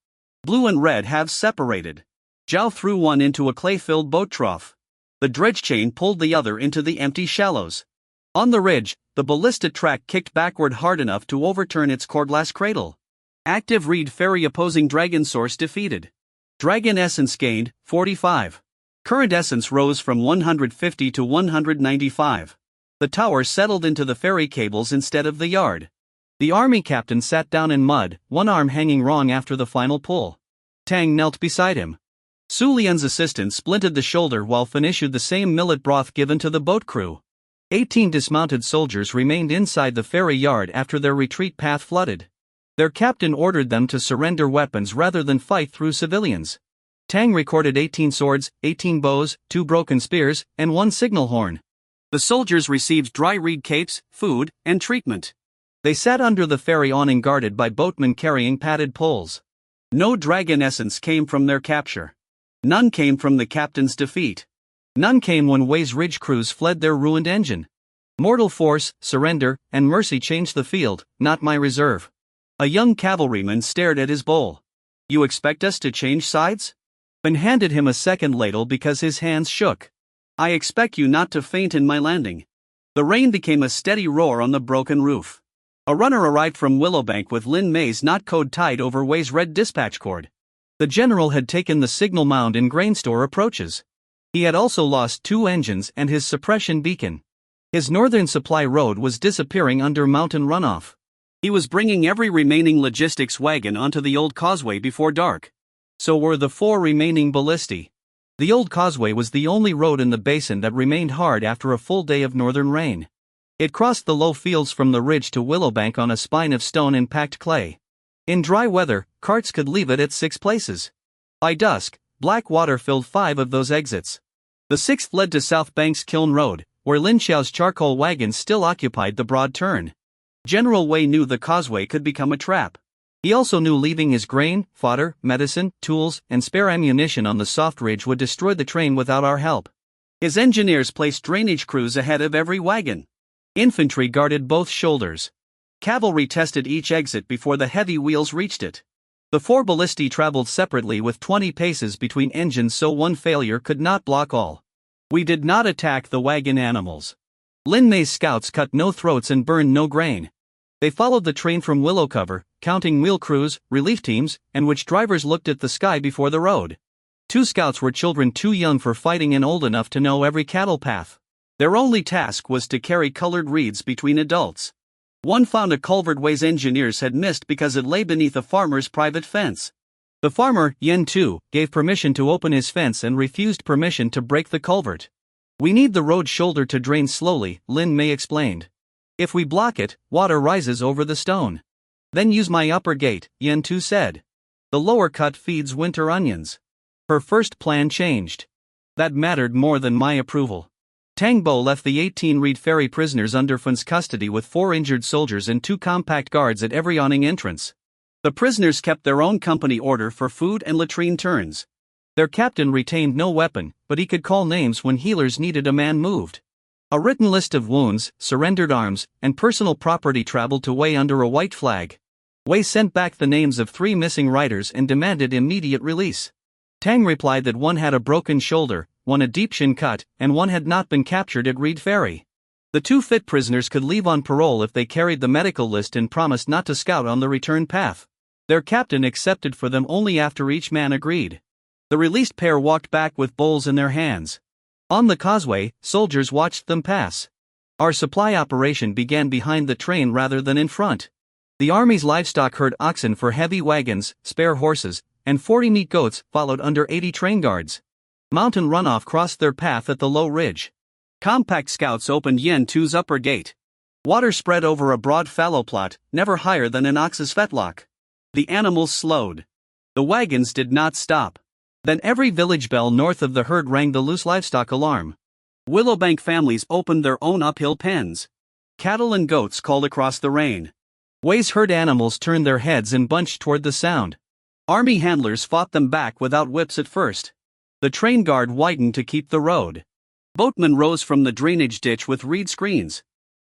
Blue and red halves separated. Zhao threw one into a clay-filled boat trough. The dredge chain pulled the other into the empty shallows. On the ridge, the ballista track kicked backward hard enough to overturn its cordless cradle. Active reed ferry opposing dragon source defeated. Dragon essence gained, 45. Current essence rose from 150 to 195. The tower settled into the ferry cables instead of the yard. The army captain sat down in mud, one arm hanging wrong after the final pull. Tang knelt beside him. Su Lian's assistant splinted the shoulder while Fin issued the same millet broth given to the boat crew. 18 dismounted soldiers remained inside the ferry yard after their retreat path flooded. Their captain ordered them to surrender weapons rather than fight through civilians. Tang recorded 18 swords, 18 bows, 2 broken spears, and 1 signal horn. The soldiers received dry reed capes, food, and treatment. They sat under the ferry awning guarded by boatmen carrying padded poles. No dragon essence came from their capture. None came from the captain's defeat. None came when Wei's ridge crews fled their ruined engine. Mortal force, surrender, and mercy changed the field, not my reserve. A young cavalryman stared at his bowl. You expect us to change sides? Fin handed him a second ladle because his hands shook. I expect you not to faint in my landing. The rain became a steady roar on the broken roof. A runner arrived from Willowbank with Lin Mei's knot code tied over Wei's red dispatch cord. The general had taken the signal mound in grain store approaches. He had also lost 2 engines and his suppression beacon. His northern supply road was disappearing under mountain runoff. He was bringing every remaining logistics wagon onto the old causeway before dark. So were the 4 remaining ballistae. The old causeway was the only road in the basin that remained hard after a full day of northern rain. It crossed the low fields from the ridge to Willowbank on a spine of stone and packed clay. In dry weather, carts could leave it at 6 places. By dusk, black water filled 5 of those exits. The 6th led to South Bank's Kiln Road, where Lin Xiao's charcoal wagons still occupied the broad turn. General Wei knew the causeway could become a trap. He also knew leaving his grain, fodder, medicine, tools, and spare ammunition on the soft ridge would destroy the train without our help. His engineers placed drainage crews ahead of every wagon. Infantry guarded both shoulders. Cavalry tested each exit before the heavy wheels reached it. The 4 ballistae traveled separately with 20 paces between engines so one failure could not block all. We did not attack the wagon animals. Lin Mei's scouts cut no throats and burned no grain. They followed the train from willow cover, counting wheel crews, relief teams, and which drivers looked at the sky before the road. 2 scouts were children too young for fighting and old enough to know every cattle path. Their only task was to carry colored reeds between adults. One found a culvert Wei's engineers had missed because it lay beneath a farmer's private fence. The farmer, Yen Tu, gave permission to open his fence and refused permission to break the culvert. We need the road shoulder to drain slowly, Lin Mei explained. If we block it, water rises over the stone. Then use my upper gate, Yen Tu said. The lower cut feeds winter onions. Her first plan changed. That mattered more than my approval. Tang Bo left the 18 Reed Ferry prisoners under Fun's custody with 4 injured soldiers and 2 compact guards at every awning entrance. The prisoners kept their own company order for food and latrine turns. Their captain retained no weapon, but he could call names when healers needed a man moved. A written list of wounds, surrendered arms, and personal property traveled to Wei under a white flag. Wei sent back the names of 3 missing riders and demanded immediate release. Tang replied that one had a broken shoulder, one a deep shin cut, and one had not been captured at Reed Ferry. The 2 fit prisoners could leave on parole if they carried the medical list and promised not to scout on the return path. Their captain accepted for them only after each man agreed. The released pair walked back with bowls in their hands. On the causeway, soldiers watched them pass. Our supply operation began behind the train rather than in front. The army's livestock herd oxen for heavy wagons, spare horses, and 40 neat goats followed under 80 train guards. Mountain runoff crossed their path at the low ridge. Compact scouts opened Yen Tu's upper gate. Water spread over a broad fallow plot, never higher than an ox's fetlock. The animals slowed. The wagons did not stop. Then every village bell north of the herd rang the loose livestock alarm. Willowbank families opened their own uphill pens. Cattle and goats called across the rain. Wei's herd animals turned their heads and bunched toward the sound. Army handlers fought them back without whips at first. The train guard widened to keep the road. Boatmen rose from the drainage ditch with reed screens.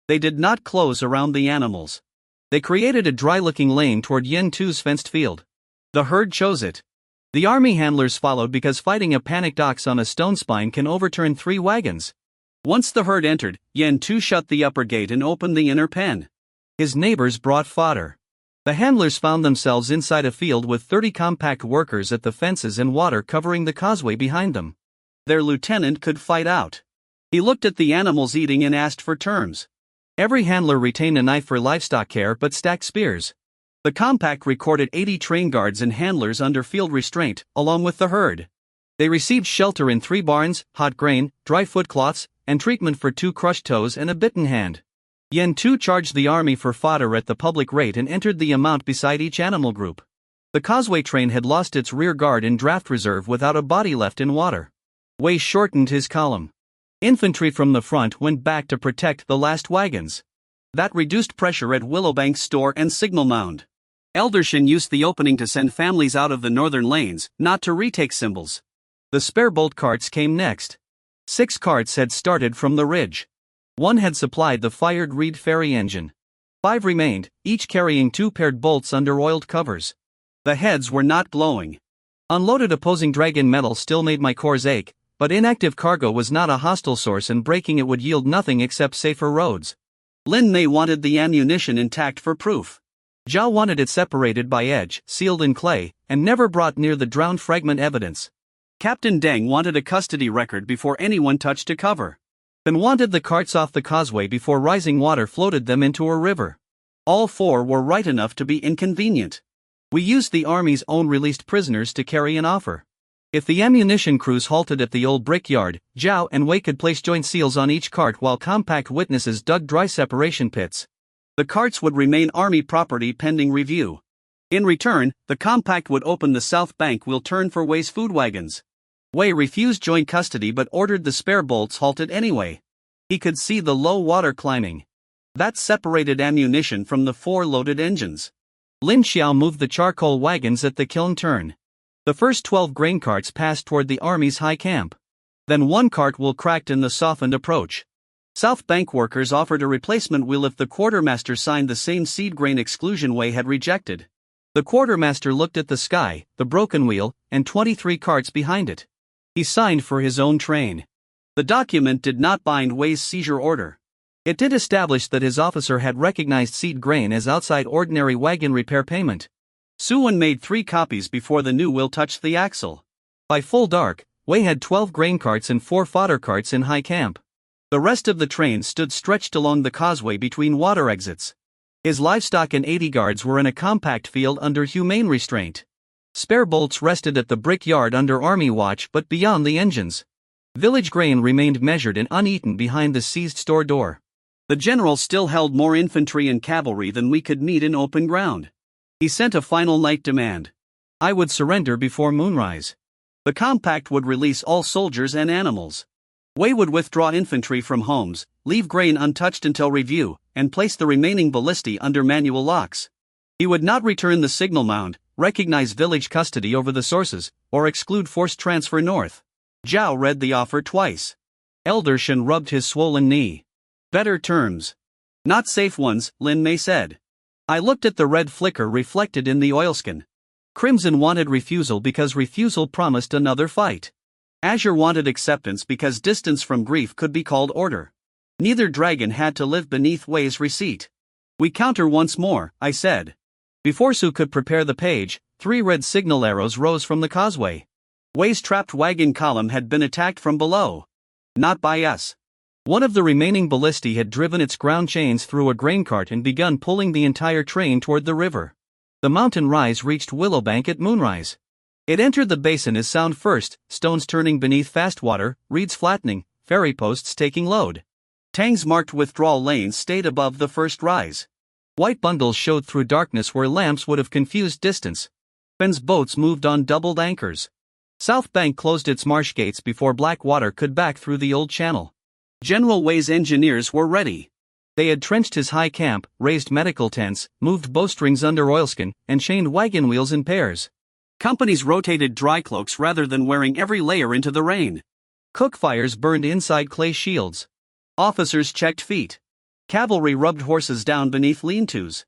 They did not close around the animals. They created a dry-looking lane toward Yen Tu's fenced field. The herd chose it. The army handlers followed because fighting a panicked ox on a stone spine can overturn 3 wagons. Once the herd entered, Yen Tu shut the upper gate and opened the inner pen. His neighbors brought fodder. The handlers found themselves inside a field with 30 compact workers at the fences and water covering the causeway behind them. Their lieutenant could fight out. He looked at the animals eating and asked for terms. Every handler retained a knife for livestock care but stacked spears. The compact recorded 80 train guards and handlers under field restraint, along with the herd. They received shelter in 3 barns, hot grain, dry foot cloths, and treatment for 2 crushed toes and a bitten hand. Yen Tu charged the army for fodder at the public rate and entered the amount beside each animal group. The Causeway Train had lost its rear guard in draft reserve without a body left in water. Wei shortened his column. Infantry from the front went back to protect the last wagons. That reduced pressure at Willowbank's store and signal mound. Eldershin used the opening to send families out of the northern lanes, not to retake symbols. The spare bolt carts came next. 6 carts had started from the ridge. 1 had supplied the fired Reed Ferry engine. 5 remained, each carrying 2 paired bolts under oiled covers. The heads were not glowing. Unloaded opposing dragon metal still made my cores ache, but inactive cargo was not a hostile source and breaking it would yield nothing except safer roads. Lin Mei wanted the ammunition intact for proof. Zhao wanted it separated by edge, sealed in clay, and never brought near the drowned fragment evidence. Captain Deng wanted a custody record before anyone touched a cover. Then wanted the carts off the causeway before rising water floated them into a river. All 4 were right enough to be inconvenient. We used the army's own released prisoners to carry an offer. If the ammunition crews halted at the old brickyard, Zhao and Wei could place joint seals on each cart while compact witnesses dug dry separation pits. The carts would remain army property pending review. In return, the compact would open the south bank will turn for Wei's food wagons. Wei refused joint custody but ordered the spare bolts halted anyway. He could see the low water climbing. That separated ammunition from the 4 loaded engines. Lin Xiao moved the charcoal wagons at the kiln turn. The first 12 grain carts passed toward the army's high camp. Then one cart wheel cracked in the softened approach. South Bank workers offered a replacement wheel if the quartermaster signed the same seed grain exclusion Wei had rejected. The quartermaster looked at the sky, the broken wheel, and 23 carts behind it. He signed for his own train. The document did not bind Wei's seizure order. It did establish that his officer had recognized seed grain as outside ordinary wagon repair payment. Suwen made 3 copies before the new wheel touched the axle. By full dark, Wei had 12 grain carts and 4 fodder carts in high camp. The rest of the train stood stretched along the causeway between water exits. His livestock and 80 guards were in a compact field under humane restraint. Spare bolts rested at the brick yard under army watch but beyond the engines. Village grain remained measured and uneaten behind the seized store door. The general still held more infantry and cavalry than we could meet in open ground. He sent a final night demand. I would surrender before moonrise. The compact would release all soldiers and animals. Wei would withdraw infantry from homes, leave grain untouched until review, and place the remaining ballistae under manual locks. He would not return the signal mound, recognize village custody over the sources, or exclude forced transfer north. Zhao read the offer twice. Elder Shen rubbed his swollen knee. Better terms. Not safe ones, Lin Mei said. I looked at the red flicker reflected in the oilskin. Crimson wanted refusal because refusal promised another fight. Azure wanted acceptance because distance from grief could be called order. Neither dragon had to live beneath Wei's receipt. We counter once more, I said. Before Su could prepare the page, 3 red signal arrows rose from the causeway. Wei's trapped wagon column had been attacked from below. Not by us. One of the remaining ballistae had driven its ground chains through a grain cart and begun pulling the entire train toward the river. The mountain rise reached Willowbank at moonrise. It entered the basin as sound first, stones turning beneath fast water, reeds flattening, ferry posts taking load. Tangs marked withdrawal lanes stayed above the first rise. White bundles showed through darkness where lamps would have confused distance. Fenn's boats moved on doubled anchors. South Bank closed its marsh gates before black water could back through the old channel. General Wei's engineers were ready. They had trenched his high camp, raised medical tents, moved bowstrings under oilskin, and chained wagon wheels in pairs. Companies rotated dry cloaks rather than wearing every layer into the rain. Cook fires burned inside clay shields. Officers checked feet. Cavalry rubbed horses down beneath lean-tos.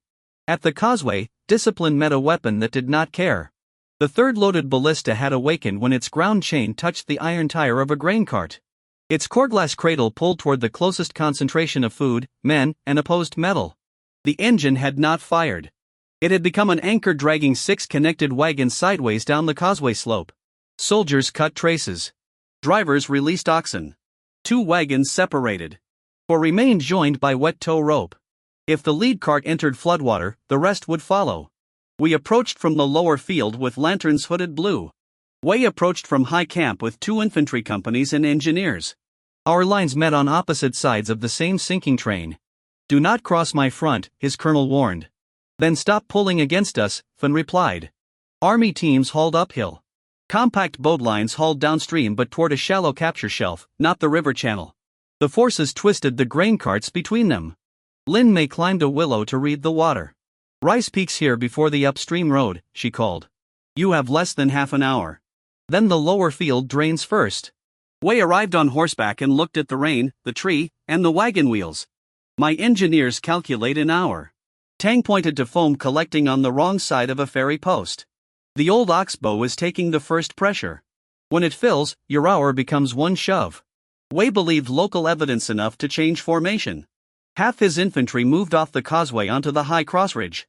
At the causeway, discipline met a weapon that did not care. The third loaded ballista had awakened when its ground chain touched the iron tire of a grain cart. Its coreglass cradle pulled toward the closest concentration of food, men, and opposed metal. The engine had not fired. It had become an anchor dragging 6 connected wagons sideways down the causeway slope. Soldiers cut traces. Drivers released oxen. 2 wagons separated. 4 remained joined by wet tow rope. If the lead cart entered floodwater, the rest would follow. We approached from the lower field with lanterns hooded blue. Wei approached from high camp with 2 infantry companies and engineers. Our lines met on opposite sides of the same sinking train. Do not cross my front, his colonel warned. Then stop pulling against us, Fen replied. Army teams hauled uphill. Compact boat lines hauled downstream but toward a shallow capture shelf, not the river channel. The forces twisted the grain carts between them. Lin Mei climbed a willow to read the water. Rice peaks here before the upstream road, she called. You have less than half an hour. Then the lower field drains first. Wei arrived on horseback and looked at the rain, the tree, and the wagon wheels. My engineers calculate an hour. Tang pointed to foam collecting on the wrong side of a ferry post. The old oxbow is taking the first pressure. When it fills, your hour becomes 1 shove. Wei believed local evidence enough to change formation. Half his infantry moved off the causeway onto the high crossridge.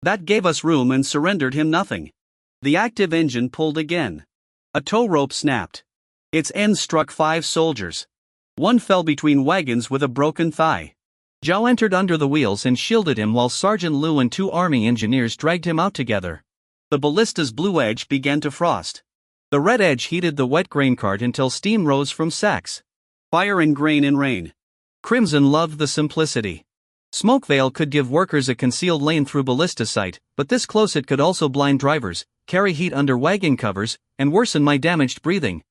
That gave us room and surrendered him nothing. The active engine pulled again. A tow rope snapped. Its end struck 5 soldiers. One fell between wagons with a broken thigh. Zhao entered under the wheels and shielded him while Sergeant Liu and 2 army engineers dragged him out together. The ballista's blue edge began to frost. The red edge heated the wet grain cart until steam rose from sacks. Fire and grain in rain. Crimson loved the simplicity. Smoke veil could give workers a concealed lane through ballista sight, but this close it could also blind drivers, carry heat under wagon covers, and worsen my damaged breathing.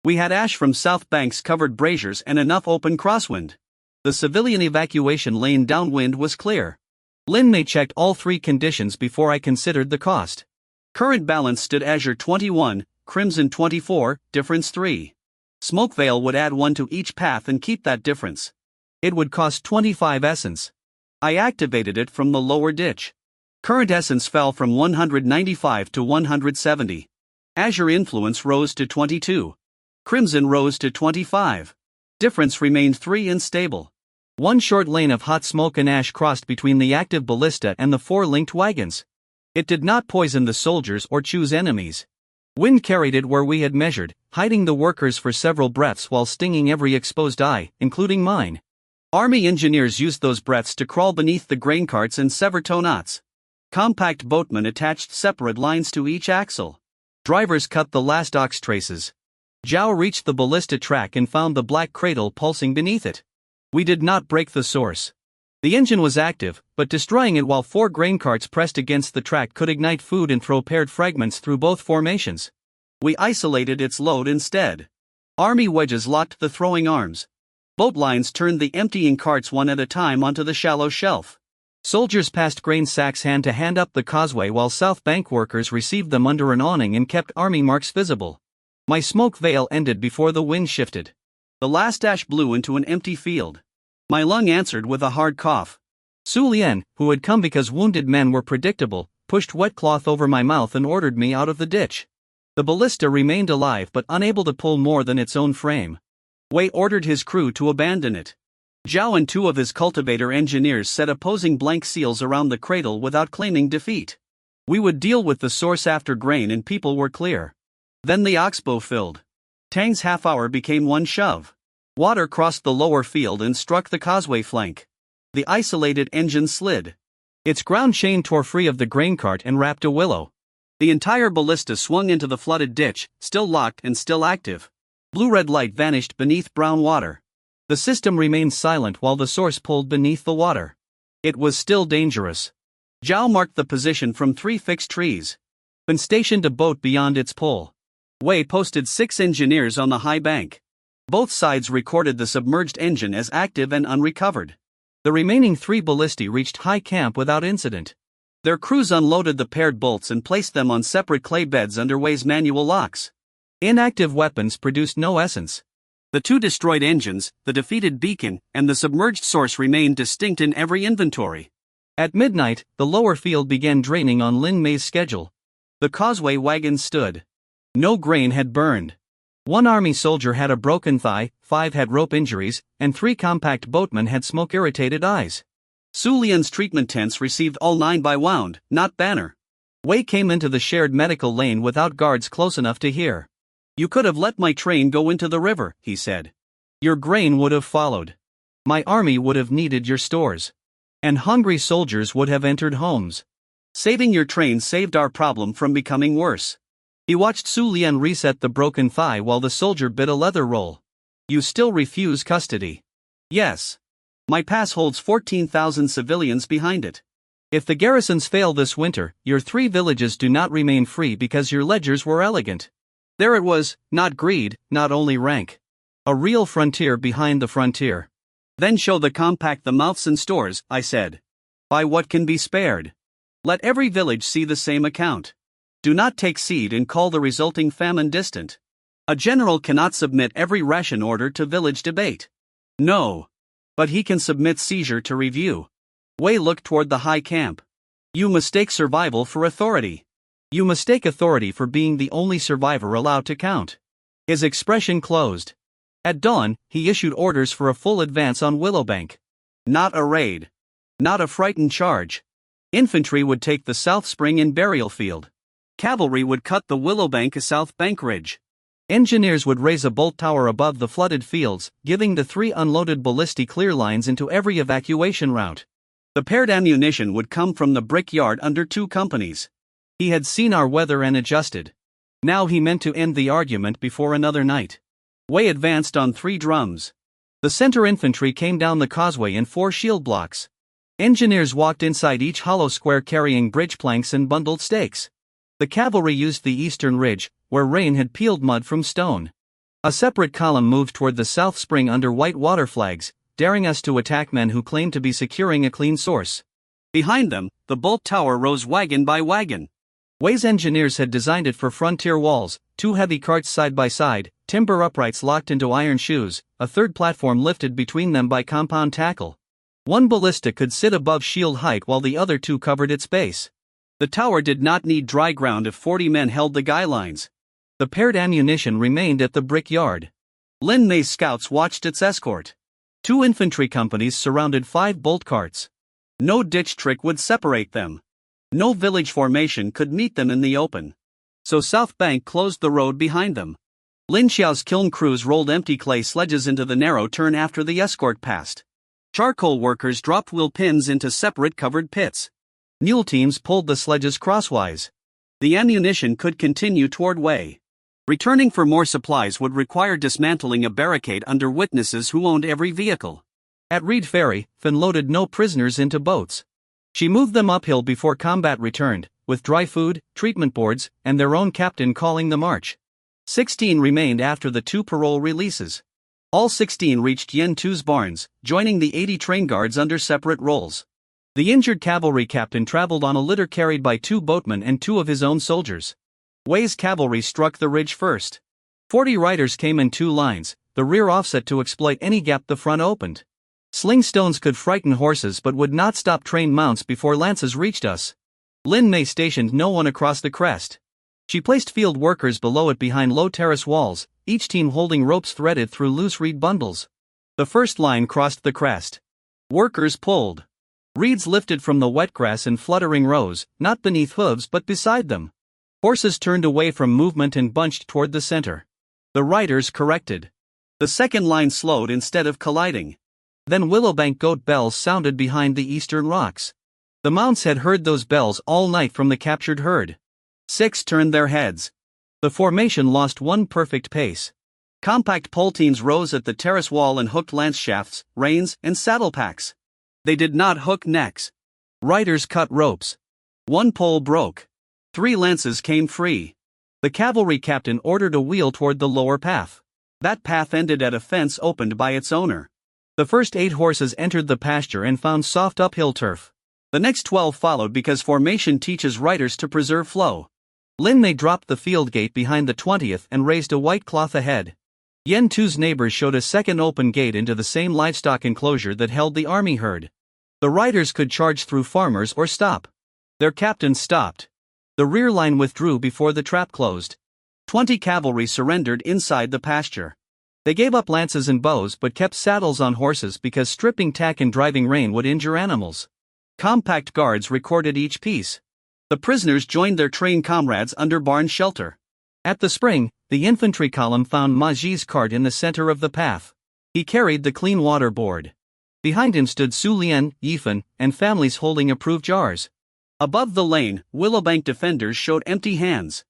We had ash from South Bank's covered braziers and enough open crosswind. The civilian evacuation lane downwind was clear. Lin Mei checked all three conditions before I considered the cost. Current balance stood azure 21, crimson 24, difference 3. Smoke veil would add 1 to each path and keep that difference. It would cost 25 essence. I activated it from the lower ditch. Current essence fell from 195 to 170. Azure influence rose to 22. Crimson rose to 25. Difference remained 3 and stable. One short lane of hot smoke and ash crossed between the active ballista and the 4 linked wagons. It did not poison the soldiers or choose enemies. Wind carried it where we had measured, hiding the workers for several breaths while stinging every exposed eye, including mine. Army engineers used those breaths to crawl beneath the grain carts and sever tow knots. Compact boatmen attached separate lines to each axle. Drivers cut the last ox traces. Zhao reached the ballista track and found the black cradle pulsing beneath it. We did not break the source. The engine was active, but destroying it while 4 grain carts pressed against the track could ignite food and throw paired fragments through both formations. We isolated its load instead. Army wedges locked the throwing arms. Boat lines turned the emptying carts one at a time onto the shallow shelf. Soldiers passed grain sacks hand to hand up the causeway while South Bank workers received them under an awning and kept army marks visible. My smoke veil ended before the wind shifted. The last ash blew into an empty field. My lung answered with a hard cough. Su Lian, who had come because wounded men were predictable, pushed wet cloth over my mouth and ordered me out of the ditch. The ballista remained alive but unable to pull more than its own frame. Wei ordered his crew to abandon it. Zhao and 2 of his cultivator engineers set opposing blank seals around the cradle without claiming defeat. We would deal with the source after grain and people were clear. Then the oxbow filled. Tang's half-hour became one shove. Water crossed the lower field and struck the causeway flank. The isolated engine slid. Its ground chain tore free of the grain cart and wrapped a willow. The entire ballista swung into the flooded ditch, still locked and still active. Blue-red light vanished beneath brown water. The system remained silent while the source pulled beneath the water. It was still dangerous. Zhao marked the position from 3 fixed trees. Then stationed a boat beyond its pull. Wei posted 6 engineers on the high bank. Both sides recorded the submerged engine as active and unrecovered. The remaining 3 ballistae reached high camp without incident. Their crews unloaded the paired bolts and placed them on separate clay beds under Wei's manual locks. Inactive weapons produced no essence. The 2 destroyed engines, the defeated beacon, and the submerged source remained distinct in every inventory. At midnight, the lower field began draining on Lin Mei's schedule. The causeway wagons stood. No grain had burned. 1 army soldier had a broken thigh, 5 had rope injuries, and 3 compact boatmen had smoke-irritated eyes. Su Lian's treatment tents received all 9 by Mound, not Banner. Wei came into the shared medical lane without guards close enough to hear. "You could have let my train go into the river," he said. "Your grain would have followed. My army would have needed your stores. And hungry soldiers would have entered homes. Saving your train saved our problem from becoming worse." He watched Su Lian reset the broken thigh while the soldier bit a leather roll. "You still refuse custody?" "Yes. My pass holds 14,000 civilians behind it. If the garrisons fail this winter, your 3 villages do not remain free because your ledgers were elegant." There it was, not greed, not only rank. A real frontier behind the frontier. "Then show the compact the mouths and stores," I said. "By what can be spared. Let every village see the same account. Do not take seed and call the resulting famine distant. A general cannot submit every ration order to village debate. No. But he can submit seizure to review." Wei looked toward the high camp. "You mistake survival for authority. You mistake authority for being the only survivor allowed to count." His expression closed. At dawn, he issued orders for a full advance on Willowbank. Not a raid. Not a frightened charge. Infantry would take the South Spring and Burial Field. Cavalry would cut the Willowbank South Bank Ridge. Engineers would raise a bolt tower above the flooded fields, giving the 3 unloaded ballistae clear lines into every evacuation route. The paired ammunition would come from the brick yard under 2 companies. He had seen our weather and adjusted. Now he meant to end the argument before another night. Wei advanced on 3 drums. The center infantry came down the causeway in 4 shield blocks. Engineers walked inside each hollow square carrying bridge planks and bundled stakes. The cavalry used the eastern ridge, where rain had peeled mud from stone. A separate column moved toward the South Spring under white water flags, daring us to attack men who claimed to be securing a clean source. Behind them, the bolt tower rose wagon by wagon. Way's engineers had designed it for frontier walls, 2 heavy carts side by side, timber uprights locked into iron shoes, a third platform lifted between them by compound tackle. One ballista could sit above shield height while the other 2 covered its base. The tower did not need dry ground if 40 men held the guy lines. The paired ammunition remained at the brick yard. Lin May's scouts watched its escort. 2 infantry companies surrounded 5 bolt carts. No ditch trick would separate them. No village formation could meet them in the open. So South Bank closed the road behind them. Lin Xiao's kiln crews rolled empty clay sledges into the narrow turn after the escort passed. Charcoal workers dropped wheel pins into separate covered pits. Mule teams pulled the sledges crosswise. The ammunition could continue toward Wei. Returning for more supplies would require dismantling a barricade under witnesses who owned every vehicle. At Reed Ferry, Fin loaded no prisoners into boats. She moved them uphill before combat returned, with dry food, treatment boards, and their own captain calling the march. 16 remained after the 2 parole releases. All 16 reached Yen Tu's barns, joining the 80 train guards under separate roles. The injured cavalry captain traveled on a litter carried by 2 boatmen and 2 of his own soldiers. Wei's cavalry struck the ridge first. 40 riders came in 2 lines, the rear offset to exploit any gap the front opened. Sling stones could frighten horses but would not stop trained mounts before lances reached us. Lin May stationed no one across the crest. She placed field workers below it behind low terrace walls, each team holding ropes threaded through loose reed bundles. The first line crossed the crest. Workers pulled. Reeds lifted from the wet grass in fluttering rows, not beneath hooves but beside them. Horses turned away from movement and bunched toward the center. The riders corrected. The second line slowed instead of colliding. Then Willowbank goat bells sounded behind the eastern rocks. The mounts had heard those bells all night from the captured herd. 6 turned their heads. The formation lost one perfect pace. Compact pole teams rose at the terrace wall and hooked lance shafts, reins, and saddle packs. They did not hook necks. Riders cut ropes. One pole broke. 3 lances came free. The cavalry captain ordered a wheel toward the lower path. That path ended at a fence opened by its owner. The first 8 horses entered the pasture and found soft uphill turf. The next 12 followed because formation teaches riders to preserve flow. Lin Mei dropped the field gate behind the 20th and raised a white cloth ahead. Yen Tu's neighbors showed a second open gate into the same livestock enclosure that held the army herd. The riders could charge through farmers or stop. Their captain stopped. The rear line withdrew before the trap closed. 20 cavalry surrendered inside the pasture. They gave up lances and bows but kept saddles on horses because stripping tack and driving rain would injure animals. Compact guards recorded each piece. The prisoners joined their trained comrades under barn shelter. At the spring, the infantry column found Ma Ji's cart in the center of the path. He carried the clean water board. Behind him stood Su Lian, Yifan, and families holding approved jars. Above the lane, Willowbank defenders showed empty hands.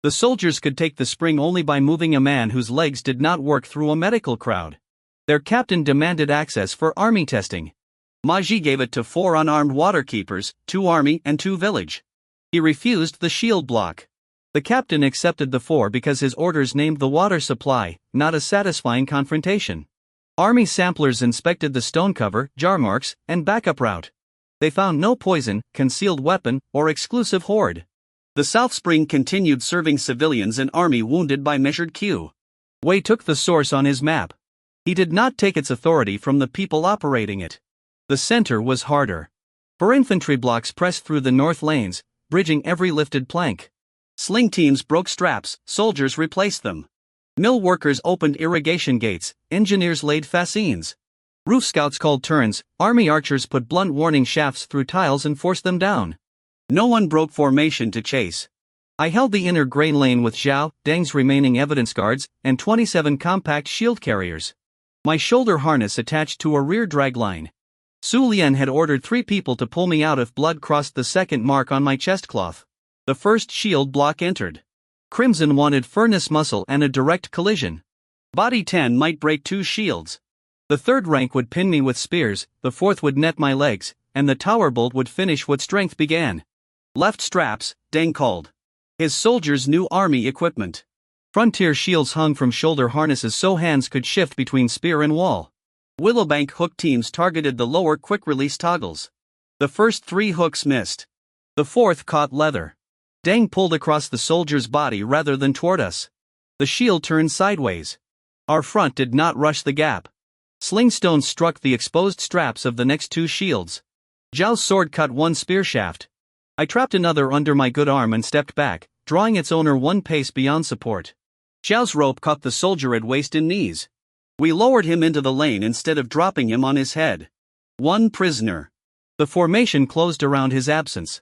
The soldiers could take the spring only by moving a man whose legs did not work through a medical crowd. Their captain demanded access for army testing. Ma Ji gave it to 4 unarmed waterkeepers, 2 army and 2 village. He refused the shield block. The captain accepted the 4 because his orders named the water supply, not a satisfying confrontation. Army samplers inspected the stone cover, jar marks, and backup route. They found no poison, concealed weapon, or exclusive hoard. The South Spring continued serving civilians and army wounded by measured Q. Wei took the source on his map. He did not take its authority from the people operating it. The center was harder. For infantry blocks pressed through the north lanes, bridging every lifted plank. Sling teams broke straps, soldiers replaced them. Mill workers opened irrigation gates, engineers laid fascines. Roof scouts called turns, army archers put blunt warning shafts through tiles and forced them down. No one broke formation to chase. I held the inner grain lane with Zhao, Deng's remaining evidence guards, and 27 compact shield carriers. My shoulder harness attached to a rear drag line. Su Lian had ordered 3 people to pull me out if blood crossed the second mark on my chest cloth. The first shield block entered. Crimson wanted furnace muscle and a direct collision. Body 10 might break 2 shields. The third rank would pin me with spears, the fourth would net my legs, and the tower bolt would finish what strength began. Left straps, Deng called. His soldiers knew army equipment. Frontier shields hung from shoulder harnesses so hands could shift between spear and wall. Willowbank hook teams targeted the lower quick-release toggles. The first 3 hooks missed. The 4th caught leather. Deng pulled across the soldier's body rather than toward us. The shield turned sideways. Our front did not rush the gap. Slingstones struck the exposed straps of the next 2 shields. Zhao's sword cut one spear shaft. I trapped another under my good arm and stepped back, drawing its owner 1 pace beyond support. Zhao's rope caught the soldier at waist and knees. We lowered him into the lane instead of dropping him on his head. 1 prisoner. The formation closed around his absence.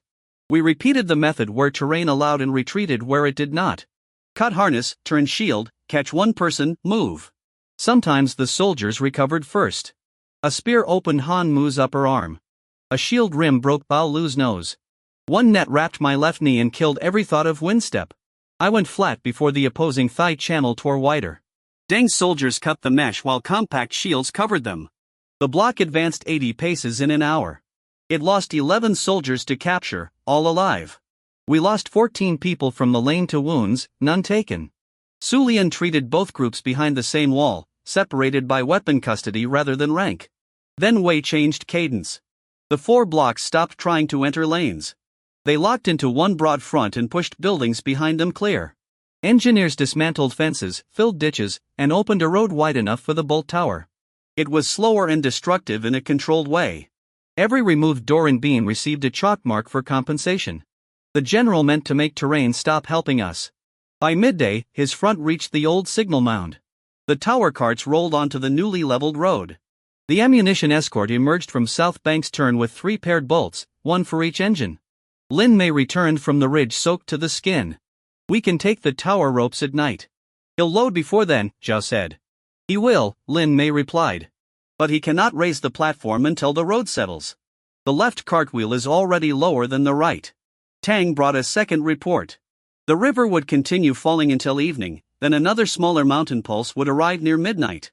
We repeated the method where terrain allowed and retreated where it did not. Cut harness, turn shield, catch 1 person, move. Sometimes the soldiers recovered first. A spear opened Han Mu's upper arm. A shield rim broke Bao Lu's nose. 1 net wrapped my left knee and killed every thought of windstep. I went flat before the opposing thigh channel tore wider. Deng's soldiers cut the mesh while compact shields covered them. The block advanced 80 paces in an hour. It lost 11 soldiers to capture, all alive. We lost 14 people from the lane to wounds, none taken. Su Lian treated both groups behind the same wall, separated by weapon custody rather than rank. Then Wei changed cadence. The 4 blocks stopped trying to enter lanes. They locked into one broad front and pushed buildings behind them clear. Engineers dismantled fences, filled ditches, and opened a road wide enough for the bolt tower. It was slower and destructive in a controlled way. Every removed door and beam received a chalk mark for compensation. The general meant to make terrain stop helping us. By midday, his front reached the old signal mound. The tower carts rolled onto the newly leveled road. The ammunition escort emerged from South Bank's turn with 3 paired bolts, 1 for each engine. Lin Mei returned from the ridge soaked to the skin. We can take the tower ropes at night. He'll load before then, Zhao said. He will, Lin Mei replied. But he cannot raise the platform until the road settles. The left cartwheel is already lower than the right. Tang brought a second report. The river would continue falling until evening, then another smaller mountain pulse would arrive near midnight.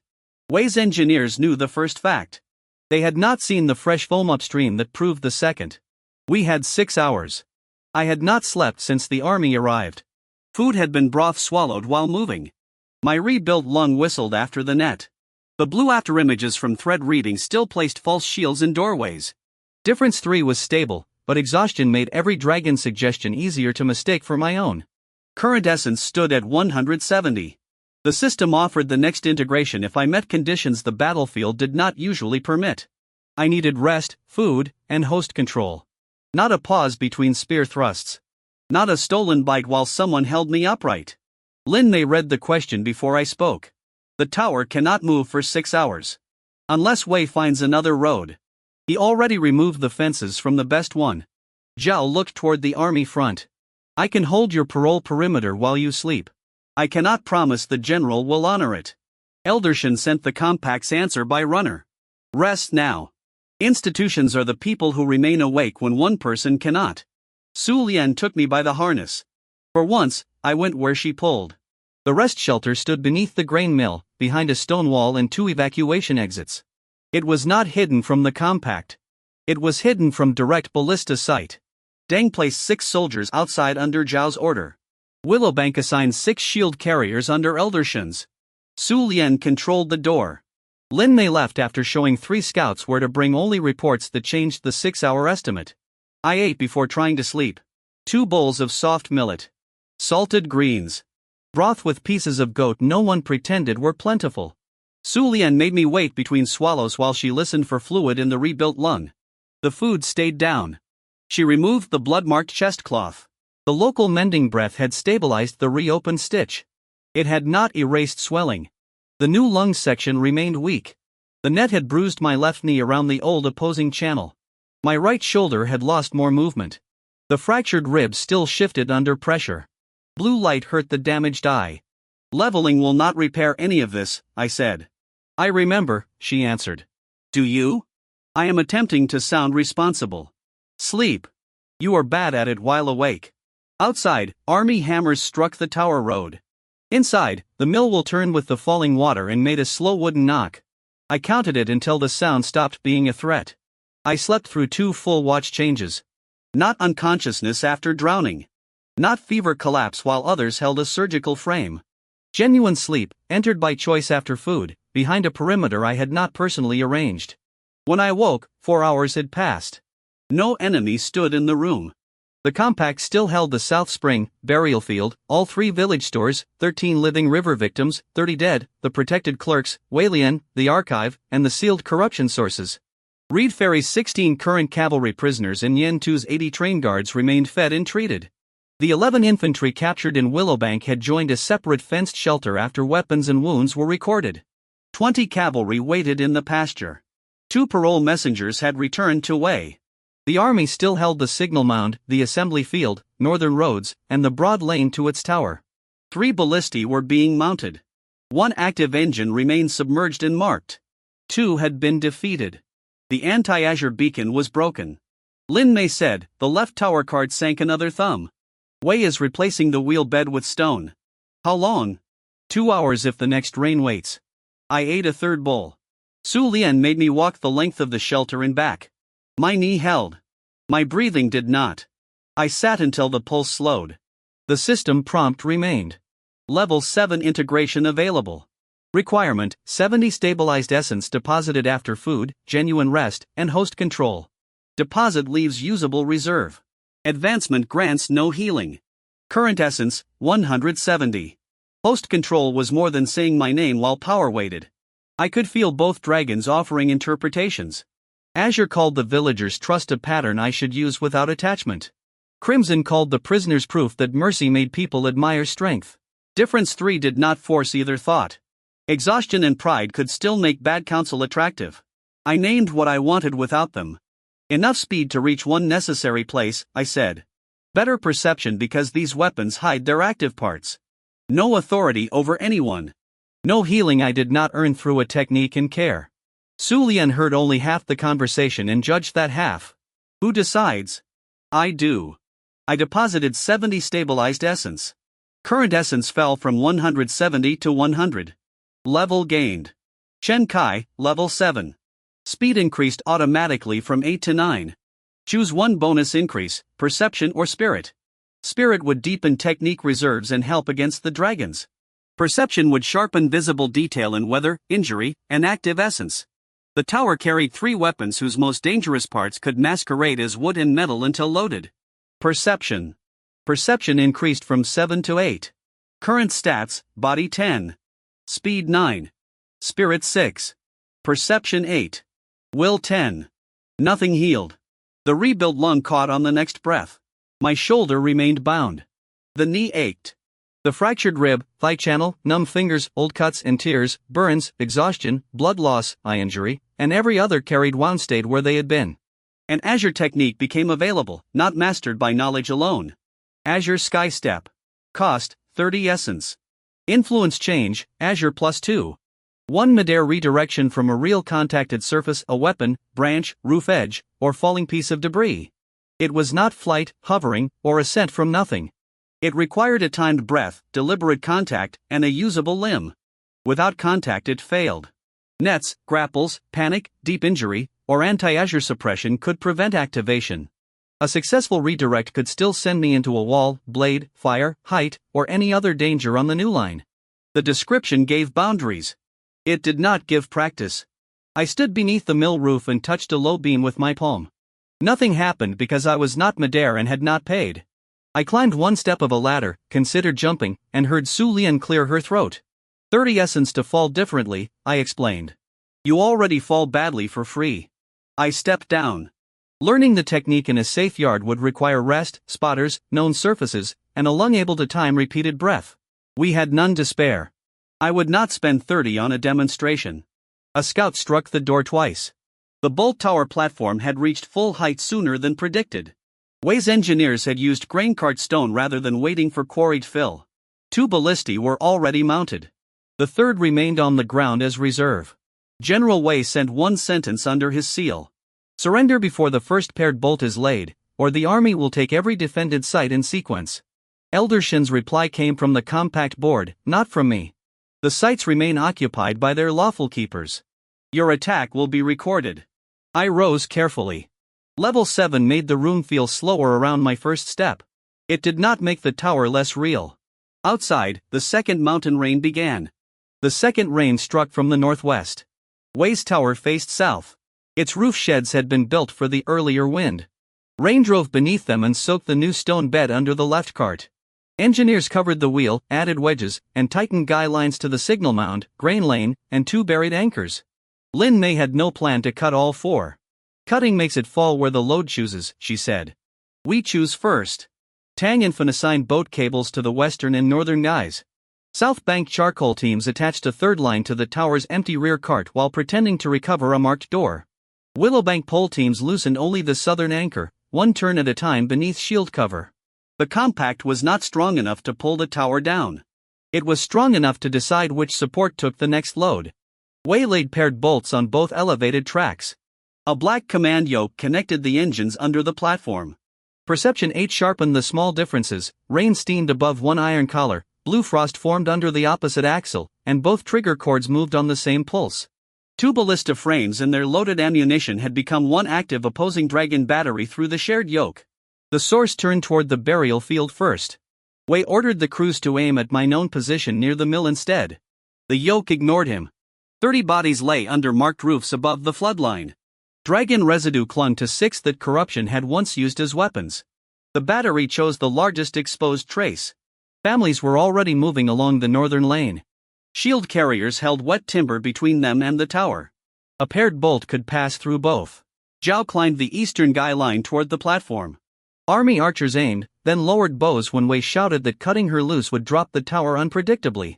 Wei's engineers knew the first fact. They had not seen the fresh foam upstream that proved the second. We had 6 hours. I had not slept since the army arrived. Food had been broth swallowed while moving. My rebuilt lung whistled after the net. The blue after images from thread reading still placed false shields in doorways. Difference 3 was stable, but exhaustion made every dragon suggestion easier to mistake for my own. Current essence stood at 170. The system offered the next integration if I met conditions the battlefield did not usually permit. I needed rest, food, and host control. Not a pause between spear thrusts. Not a stolen bite while someone held me upright. Lin Mei read the question before I spoke. The tower cannot move for 6 hours. Unless Wei finds another road. He already removed the fences from the best one. Zhao looked toward the army front. I can hold your parole perimeter while you sleep. I cannot promise the general will honor it. Eldershan sent the compact's answer by runner. Rest now. Institutions are the people who remain awake when one person cannot. Su Lian took me by the harness. For once, I went where she pulled. The rest shelter stood beneath the grain mill, behind a stone wall and 2 evacuation exits. It was not hidden from the compact. It was hidden from direct ballista sight. Deng placed 6 soldiers outside under Zhao's order. Willowbank assigned 6 shield carriers under Eldershan's. Su Lian controlled the door. Lin Mei left after showing 3 scouts where to bring only reports that changed the 6-hour estimate. I ate before trying to sleep. 2 bowls of soft millet. Salted greens. Broth with pieces of goat no one pretended were plentiful. Su Lian made me wait between swallows while she listened for fluid in the rebuilt lung. The food stayed down. She removed the blood-marked chest cloth. The local mending breath had stabilized the reopened stitch. It had not erased swelling. The new lung section remained weak. The net had bruised my left knee around the old opposing channel. My right shoulder had lost more movement. The fractured ribs still shifted under pressure. Blue light hurt the damaged eye. Leveling will not repair any of this, I said. I remember, she answered. Do you? I am attempting to sound responsible. Sleep. You are bad at it while awake. Outside, army hammers struck the tower road. Inside, the mill will turn with the falling water and made a slow wooden knock. I counted it until the sound stopped being a threat. I slept through 2 full watch changes. Not unconsciousness after drowning. Not fever collapse while others held a surgical frame. Genuine sleep, entered by choice after food, behind a perimeter I had not personally arranged. When I woke, 4 hours had passed. No enemy stood in the room. The compact still held the South Spring, burial field, all 3 village stores, 13 living river victims, 30 dead, the protected clerks, Walian, the archive, and the sealed corruption sources. Reed Ferry's 16 current cavalry prisoners and Yen Tu's 80 train guards remained fed and treated. The 11 infantry captured in Willowbank had joined a separate fenced shelter after weapons and wounds were recorded. 20 cavalry waited in the pasture. 2 parole messengers had returned to Way. The army still held the signal mound, the assembly field, northern roads, and the broad lane to its tower. 3 ballistae were being mounted. 1 active engine remained submerged and marked. 2 had been defeated. The anti-azure beacon was broken. Lin Mei said, the left tower card sank another thumb. Wei is replacing the wheel bed with stone. How long? 2 hours if the next rain waits. I ate a 3rd bowl. Su Lian made me walk the length of the shelter and back. My knee held. My breathing did not. I sat until the pulse slowed. The system prompt remained. Level 7 integration available. Requirement, 70 stabilized essence deposited after food, genuine rest, and host control. Deposit leaves usable reserve. Advancement grants no healing. Current essence, 170. Host control was more than saying my name while power weighted. I could feel both dragons offering interpretations. Azure called the villagers' trust a pattern I should use without attachment. Crimson called the prisoners proof that mercy made people admire strength. Difference 3 did not force either thought. Exhaustion and pride could still make bad counsel attractive. I named what I wanted without them. Enough speed to reach one necessary place, I said. Better perception because these weapons hide their active parts. No authority over anyone. No healing I did not earn through a technique and care. Su Lian heard only half the conversation and judged that half. Who decides? I do. I deposited 70 stabilized essence. Current essence fell from 170 to 100. Level gained. Chen Kai, level 7. Speed increased automatically from 8 to 9. Choose 1 bonus increase, perception or spirit. Spirit would deepen technique reserves and help against the dragons. Perception would sharpen visible detail in weather, injury, and active essence. The tower carried 3 weapons whose most dangerous parts could masquerade as wood and metal until loaded. Perception. Perception increased from 7 to 8. Current stats, body 10. Speed 9. Spirit 6. Perception 8. Will 10. Nothing healed. The rebuilt lung caught on the next breath. My shoulder remained bound. The knee ached. The fractured rib, thigh channel, numb fingers, old cuts and tears, burns, exhaustion, blood loss, eye injury, and every other carried wound stayed where they had been. An Azure technique became available, not mastered by knowledge alone. Azure Sky Step. Cost, 30 essence. Influence change, Azure +2. 1 midair redirection from a real contacted surface, a weapon, branch, roof edge, or falling piece of debris. It was not flight, hovering, or ascent from nothing. It required a timed breath, deliberate contact, and a usable limb. Without contact it failed. Nets, grapples, panic, deep injury, or anti-Azure suppression could prevent activation. A successful redirect could still send me into a wall, blade, fire, height, or any other danger on the new line. The description gave boundaries. It did not give practice. I stood beneath the mill roof and touched a low beam with my palm. Nothing happened because I was not midair and had not paid. I climbed 1 step of a ladder, considered jumping, and heard Su Lian clear her throat. 30 essence to fall differently, I explained. You already fall badly for free. I stepped down. Learning the technique in a safe yard would require rest, spotters, known surfaces, and a lung able to time repeated breath. We had none to spare. I would not spend 30 on a demonstration. A scout struck the door twice. The bolt tower platform had reached full height sooner than predicted. Wei's engineers had used grain cart stone rather than waiting for quarried fill. 2 ballistae were already mounted. The 3rd remained on the ground as reserve. General Wei sent 1 sentence under his seal. Surrender before the first paired bolt is laid, or the army will take every defended site in sequence. Elder Shin's reply came from the compact board, not from me. The sites remain occupied by their lawful keepers. Your attack will be recorded. I rose carefully. Level 7 made the room feel slower around my first step. It did not make the tower less real. Outside, the second mountain rain began. The second rain struck from the northwest. Wei's tower faced south. Its roof sheds had been built for the earlier wind. Rain drove beneath them and soaked the new stone bed under the left cart. Engineers covered the wheel, added wedges, and tightened guy lines to the signal mound, grain lane, and 2 buried anchors. Lin Mei had no plan to cut all 4. Cutting makes it fall where the load chooses, she said. We choose first. Tang Infan assigned boat cables to the western and northern guys. South Bank charcoal teams attached a third line to the tower's empty rear cart while pretending to recover a marked door. Willowbank pole teams loosened only the southern anchor, 1 turn at a time beneath shield cover. The compact was not strong enough to pull the tower down. It was strong enough to decide which support took the next load. Wei laid paired bolts on both elevated tracks. A black command yoke connected the engines under the platform. Perception 8 sharpened the small differences. Rain steamed above one iron collar, blue frost formed under the opposite axle, and both trigger cords moved on the same pulse. 2 ballista frames and their loaded ammunition had become one active opposing dragon battery through the shared yoke. The source turned toward the burial field first. Wei ordered the crews to aim at my known position near the mill instead. The yoke ignored him. 30 bodies lay under marked roofs above the floodline. Dragon residue clung to 6 that corruption had once used as weapons. The battery chose the largest exposed trace. Families were already moving along the northern lane. Shield carriers held wet timber between them and the tower. A paired bolt could pass through both. Zhao climbed the eastern guy line toward the platform. Army archers aimed, then lowered bows when Wei shouted that cutting her loose would drop the tower unpredictably.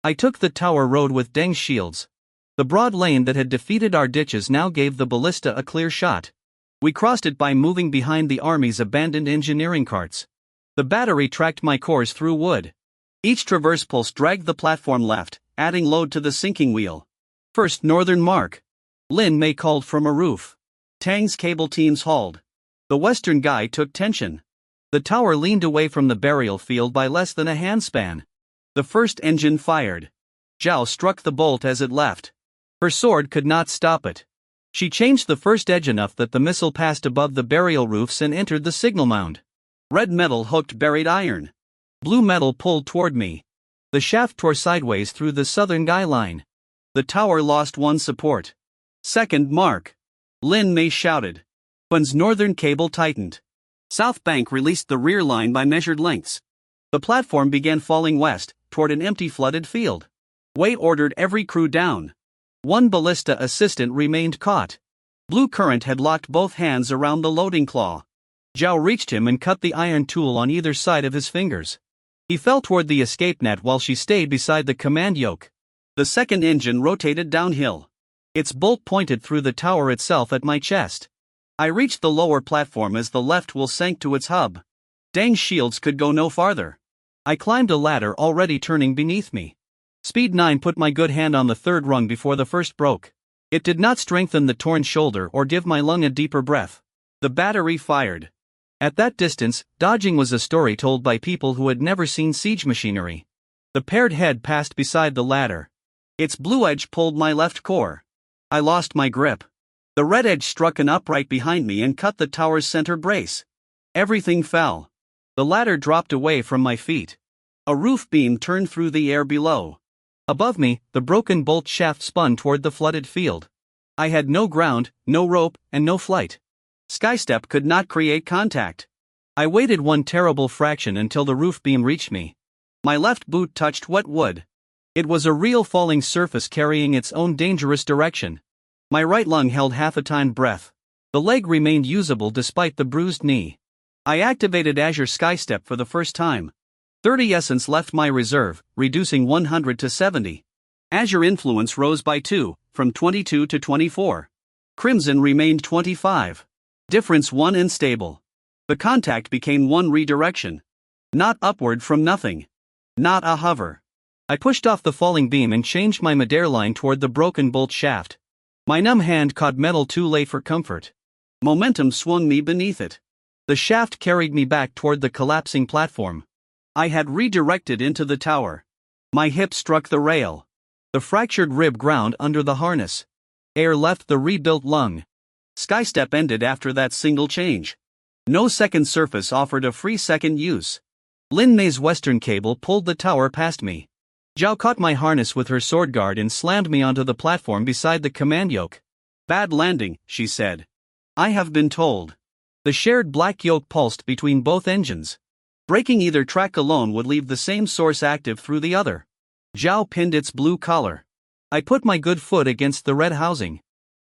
I took the tower road with Deng's shields. The broad lane that had defeated our ditches now gave the ballista a clear shot. We crossed it by moving behind the army's abandoned engineering carts. The battery tracked my course through wood. Each traverse pulse dragged the platform left, adding load to the sinking wheel. First northern mark. Lin Mei called from a roof. Tang's cable teams hauled. The western guy took tension. The tower leaned away from the burial field by less than a handspan. The first engine fired. Zhao struck the bolt as it left. Her sword could not stop it. She changed the first edge enough that the missile passed above the burial roofs and entered the signal mound. Red metal hooked buried iron. Blue metal pulled toward me. The shaft tore sideways through the southern guy line. The tower lost 1 support. Second mark. Lin Mei shouted. Bun's northern cable tightened. South Bank released the rear line by measured lengths. The platform began falling west, toward an empty flooded field. Wei ordered every crew down. 1 ballista assistant remained caught. Blue current had locked both hands around the loading claw. Zhao reached him and cut the iron tool on either side of his fingers. He fell toward the escape net while she stayed beside the command yoke. The second engine rotated downhill. Its bolt pointed through the tower itself at my chest. I reached the lower platform as the left wheel sank to its hub. Deng's shields could go no farther. I climbed a ladder already turning beneath me. Speed 9 put my good hand on the third rung before the first broke. It did not strengthen the torn shoulder or give my lung a deeper breath. The battery fired. At that distance, dodging was a story told by people who had never seen siege machinery. The paired head passed beside the ladder. Its blue edge pulled my left core. I lost my grip. The red edge struck an upright behind me and cut the tower's center brace. Everything fell. The ladder dropped away from my feet. A roof beam turned through the air below. Above me, the broken bolt shaft spun toward the flooded field. I had no ground, no rope, and no flight. Skystep could not create contact. I waited 1 terrible fraction until the roof beam reached me. My left boot touched wet wood. It was a real falling surface carrying its own dangerous direction. My right lung held half a timed breath. The leg remained usable despite the bruised knee. I activated Azure Skystep for the first time. 30 essence left my reserve, reducing 100 to 70. Azure influence rose by 2, from 22 to 24. Crimson remained 25. Difference 1 unstable. The contact became 1 redirection. Not upward from nothing. Not a hover. I pushed off the falling beam and changed my Madair line toward the broken bolt shaft. My numb hand caught metal too late for comfort. Momentum swung me beneath it. The shaft carried me back toward the collapsing platform. I had redirected into the tower. My hip struck the rail. The fractured rib ground under the harness. Air left the rebuilt lung. Skystep ended after that single change. No second surface offered a free second use. Lin Mei's western cable pulled the tower past me. Zhao caught my harness with her sword guard and slammed me onto the platform beside the command yoke. Bad landing, she said. I have been told. The shared black yoke pulsed between both engines. Breaking either track alone would leave the same source active through the other. Zhao pinned its blue collar. I put my good foot against the red housing.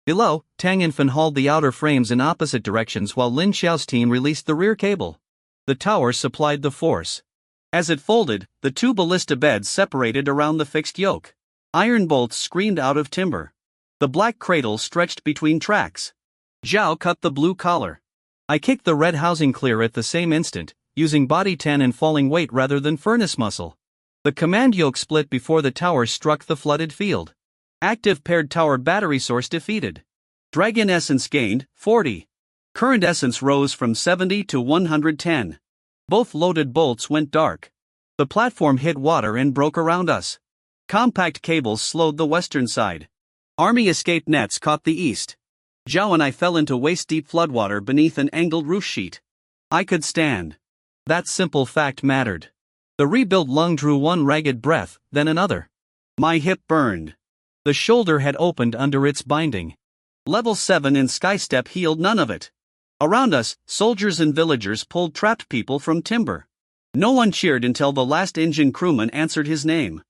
Below, Tang and Fan hauled the outer frames in opposite directions while Lin Xiao's team released the rear cable. The tower supplied the force. As it folded, the two ballista beds separated around the fixed yoke. Iron bolts screamed out of timber. The black cradle stretched between tracks. Zhao cut the blue collar. I kicked the red housing clear at the same instant, using body tan and falling weight rather than furnace muscle. The command yoke split before the tower struck the flooded field. Active paired tower battery source defeated. Dragon essence gained, 40. Current essence rose from 70 to 110. Both loaded bolts went dark. The platform hit water and broke around us. Compact cables slowed the western side. Army escape nets caught the east. Zhao and I fell into waist-deep floodwater beneath an angled roof sheet. I could stand. That simple fact mattered. The rebuilt lung drew one ragged breath, then another. My hip burned. The shoulder had opened under its binding. Level 7 in Skystep healed none of it. Around us, soldiers and villagers pulled trapped people from timber. No one cheered until the last engine crewman answered his name.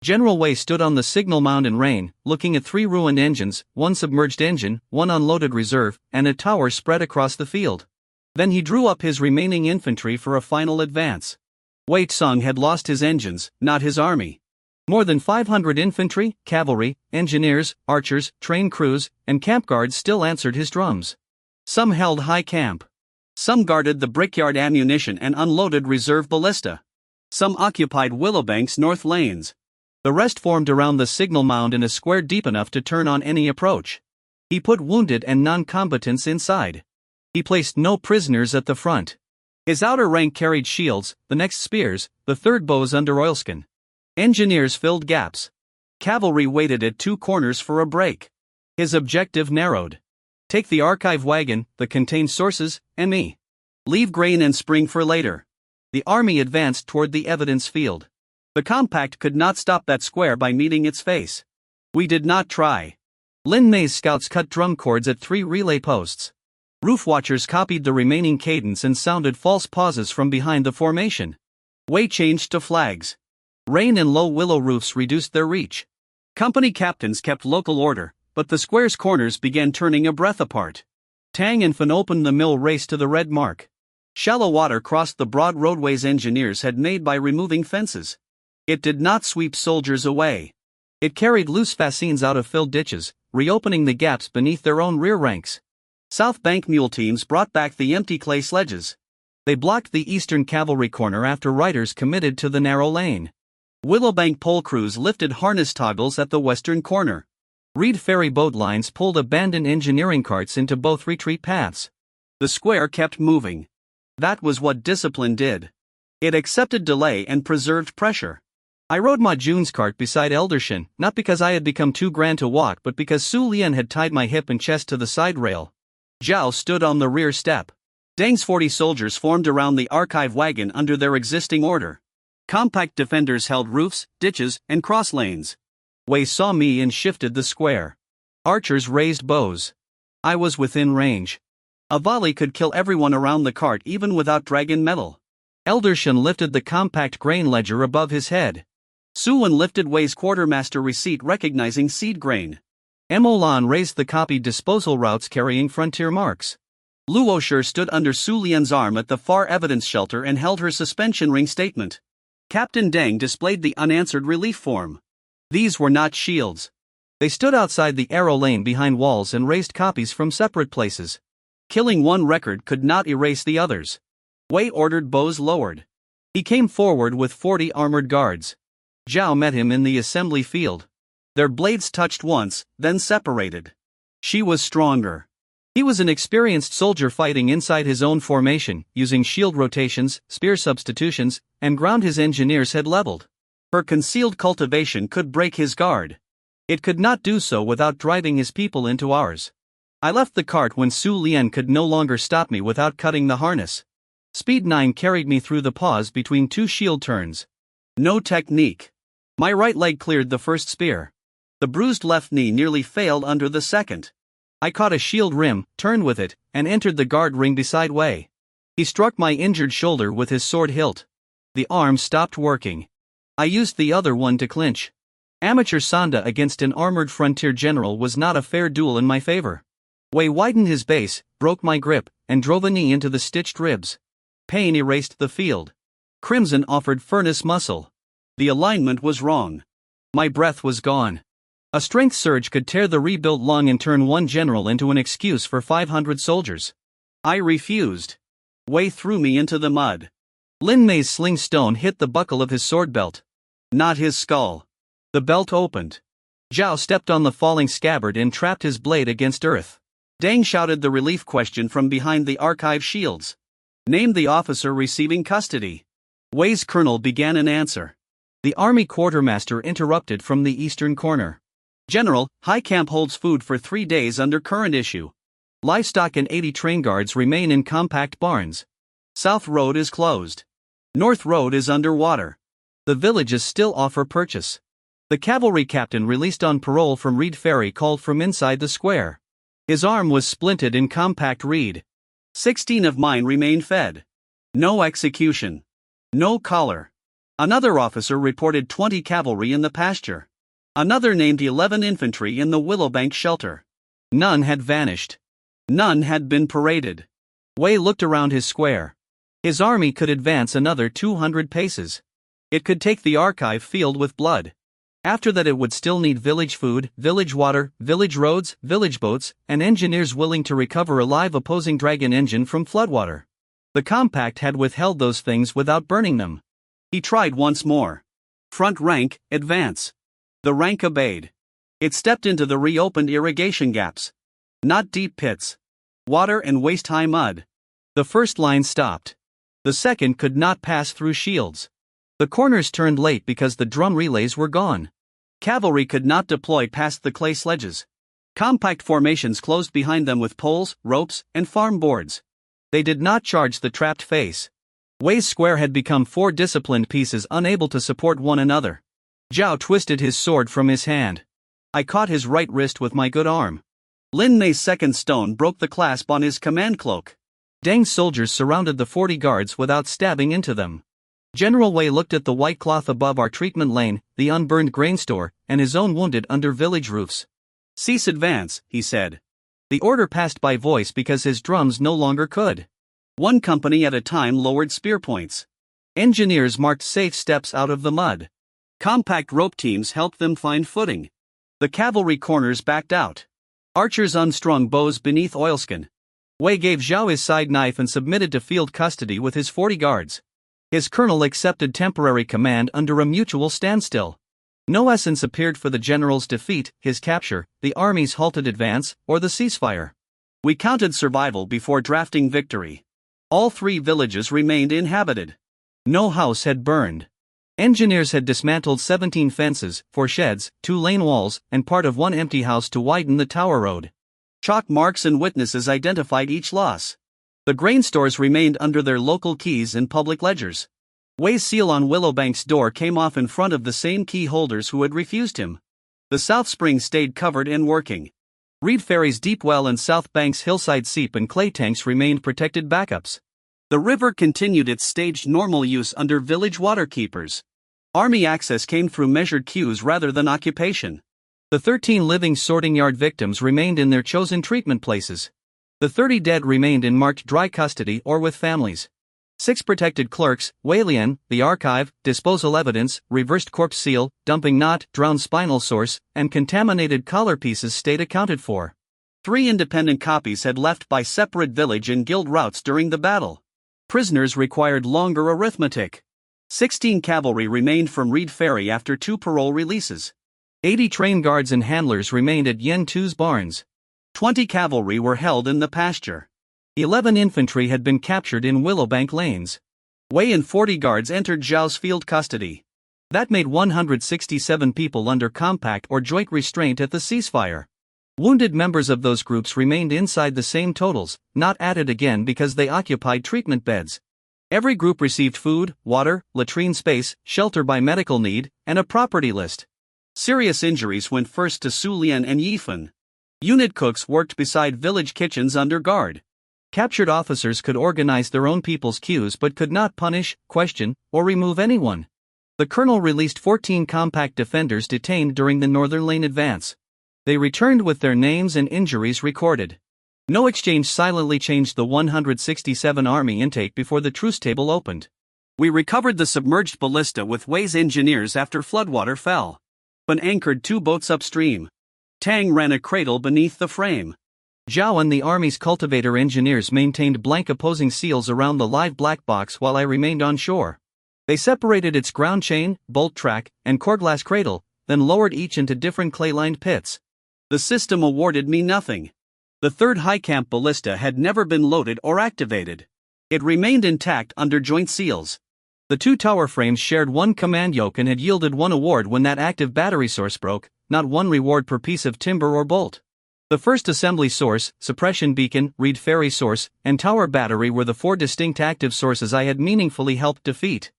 General Wei stood on the signal mound in rain, looking at 3 ruined engines, 1 submerged engine, 1 unloaded reserve, and a tower spread across the field. Then he drew up his remaining infantry for a final advance. Wei Tsung had lost his engines, not his army. More than 500 infantry, cavalry, engineers, archers, train crews, and camp guards still answered his drums. Some held high camp. Some guarded the brickyard ammunition and unloaded reserve ballista. Some occupied Willowbank's north lanes. The rest formed around the signal mound in a square deep enough to turn on any approach. He put wounded and non-combatants inside. He placed no prisoners at the front. His outer rank carried shields, the next spears, the third bows under oilskin. Engineers filled gaps. Cavalry waited at 2 corners for a break. His objective narrowed. Take the archive wagon, the contained sources, and me. Leave grain and spring for later. The army advanced toward the evidence field. The compact could not stop that square by meeting its face. We did not try. Lin Mei's scouts cut drum cords at 3 relay posts. Roof watchers copied the remaining cadence and sounded false pauses from behind the formation. Wei changed to flags. Rain and low willow roofs reduced their reach. Company captains kept local order, but the square's corners began turning a breath apart. Tang and Fan opened the mill race to the red mark. Shallow water crossed the broad roadways engineers had made by removing fences. It did not sweep soldiers away. It carried loose fascines out of filled ditches, reopening the gaps beneath their own rear ranks. South Bank mule teams brought back the empty clay sledges. They blocked the eastern cavalry corner after riders committed to the narrow lane. Willowbank pole crews lifted harness toggles at the western corner. Reed ferry boat lines pulled abandoned engineering carts into both retreat paths. The square kept moving. That was what discipline did. It accepted delay and preserved pressure. I rode Ma Jun's cart beside Eldershan, not because I had become too grand to walk but because Su Lian had tied my hip and chest to the side rail. Zhao stood on the rear step. Deng's 40 soldiers formed around the archive wagon under their existing order. Compact defenders held roofs, ditches, and cross lanes. Wei saw me and shifted the square. Archers raised bows. I was within range. A volley could kill everyone around the cart even without dragon metal. Eldershan lifted the compact grain ledger above his head. Suwon lifted Wei's quartermaster receipt recognizing seed grain. Emolan raised the copied disposal routes carrying frontier marks. Luosher stood under Su Lian's arm at the far evidence shelter and held her suspension ring statement. Captain Deng displayed the unanswered relief form. These were not shields. They stood outside the arrow lane behind walls and raised copies from separate places. Killing one record could not erase the others. Wei ordered bows lowered. He came forward with 40 armored guards. Zhao met him in the assembly field. Their blades touched once, then separated. She was stronger. He was an experienced soldier fighting inside his own formation, using shield rotations, spear substitutions, and ground his engineers had leveled. Her concealed cultivation could break his guard. It could not do so without driving his people into ours. I left the cart when Su Lian could no longer stop me without cutting the harness. Speed 9 carried me through the pause between 2 shield turns. No technique. My right leg cleared the first spear. The bruised left knee nearly failed under the second. I caught a shield rim, turned with it, and entered the guard ring beside Wei. He struck my injured shoulder with his sword hilt. The arm stopped working. I used the other one to clinch. Amateur Sanda against an armored frontier general was not a fair duel in my favor. Wei widened his base, broke my grip, and drove a knee into the stitched ribs. Pain erased the field. Crimson offered furnace muscle. The alignment was wrong. My breath was gone. A strength surge could tear the rebuilt lung and turn one general into an excuse for 500 soldiers. I refused. Wei threw me into the mud. Lin Mei's sling stone hit the buckle of his sword belt. Not his skull. The belt opened. Zhao stepped on the falling scabbard and trapped his blade against earth. Deng shouted the relief question from behind the archive shields. Name the officer receiving custody. Wei's colonel began an answer. The army quartermaster interrupted from the eastern corner. General, High Camp holds food for 3 days under current issue. Livestock and 80 train guards remain in compact barns. South Road is closed. North Road is underwater. The villages still offer purchase. The cavalry captain released on parole from Reed Ferry called from inside the square. His arm was splinted in compact reed. 16 of mine remain fed. No execution. No collar. Another officer reported 20 cavalry in the pasture. Another named 11 infantry in the Willowbank shelter. None had vanished. None had been paraded. Wei looked around his square. His army could advance another 200 paces. It could take the archive field with blood. After that it would still need village food, village water, village roads, village boats, and engineers willing to recover a live opposing dragon engine from floodwater. The compact had withheld those things without burning them. He tried once more. Front rank, advance. The rank obeyed. It stepped into the reopened irrigation gaps. Not deep pits. Water and waist-high mud. The first line stopped. The second could not pass through shields. The corners turned late because the drum relays were gone. Cavalry could not deploy past the clay sledges. Compact formations closed behind them with poles, ropes, and farm boards. They did not charge the trapped face. Wei's square had become 4 disciplined pieces unable to support one another. Zhao twisted his sword from his hand. I caught his right wrist with my good arm. Lin Mei's second stone broke the clasp on his command cloak. Deng's soldiers surrounded the 40 guards without stabbing into them. General Wei looked at the white cloth above our treatment lane, the unburned grain store, and his own wounded under village roofs. Cease advance, he said. The order passed by voice because his drums no longer could. One company at a time lowered spear points. Engineers marked safe steps out of the mud. Compact rope teams helped them find footing. The cavalry corners backed out. Archers unstrung bows beneath oilskin. Wei gave Zhao his side knife and submitted to field custody with his 40 guards. His colonel accepted temporary command under a mutual standstill. No essence appeared for the general's defeat, his capture, the army's halted advance, or the ceasefire. We counted survival before drafting victory. All 3 villages remained inhabited. No house had burned. Engineers had dismantled 17 fences, 4 sheds, 2 lane walls, and part of one empty house to widen the tower road. Chalk marks and witnesses identified each loss. The grain stores remained under their local keys and public ledgers. Wei's seal on Willowbank's door came off in front of the same key holders who had refused him. The South Spring stayed covered and working. Reed Ferry's deep well and South Bank's hillside seep and clay tanks remained protected backups. The river continued its staged normal use under village waterkeepers. Army access came through measured queues rather than occupation. The 13 living sorting yard victims remained in their chosen treatment places. The 30 dead remained in marked dry custody or with families. 6 protected clerks, Weilian, the archive, disposal evidence, reversed corpse seal, dumping knot, drowned spinal source, and contaminated collar pieces stayed accounted for. 3 independent copies had left by separate village and guild routes during the battle. Prisoners required longer arithmetic. 16 cavalry remained from Reed Ferry after 2 parole releases. 80 train guards and handlers remained at Yen Tu's barns. 20 cavalry were held in the pasture. 11 infantry had been captured in Willowbank lanes. Wei and 40 guards entered Zhao's field custody. That made 167 people under compact or joint restraint at the ceasefire. Wounded members of those groups remained inside the same totals, not added again because they occupied treatment beds. Every group received food, water, latrine space, shelter by medical need, and a property list. Serious injuries went first to Su Lian and Yifan. Unit cooks worked beside village kitchens under guard. Captured officers could organize their own people's queues but could not punish, question, or remove anyone. The colonel released 14 compact defenders detained during the Northern Lane advance. They returned with their names and injuries recorded. No exchange silently changed the 167 Army intake before the truce table opened. We recovered the submerged ballista with Wei's engineers after floodwater fell. But anchored 2 boats upstream. Tang ran a cradle beneath the frame. Zhao and the Army's cultivator engineers maintained blank opposing seals around the live black box while I remained on shore. They separated its ground chain, bolt track, and core glass cradle, then lowered each into different clay-lined pits. The system awarded me nothing. The third high camp ballista had never been loaded or activated. It remained intact under joint seals. The 2 tower frames shared 1 command yoke and had yielded 1 award when that active battery source broke, not 1 reward per piece of timber or bolt. The first assembly source, suppression beacon, Reed Ferry source, and tower battery were the 4 distinct active sources I had meaningfully helped defeat.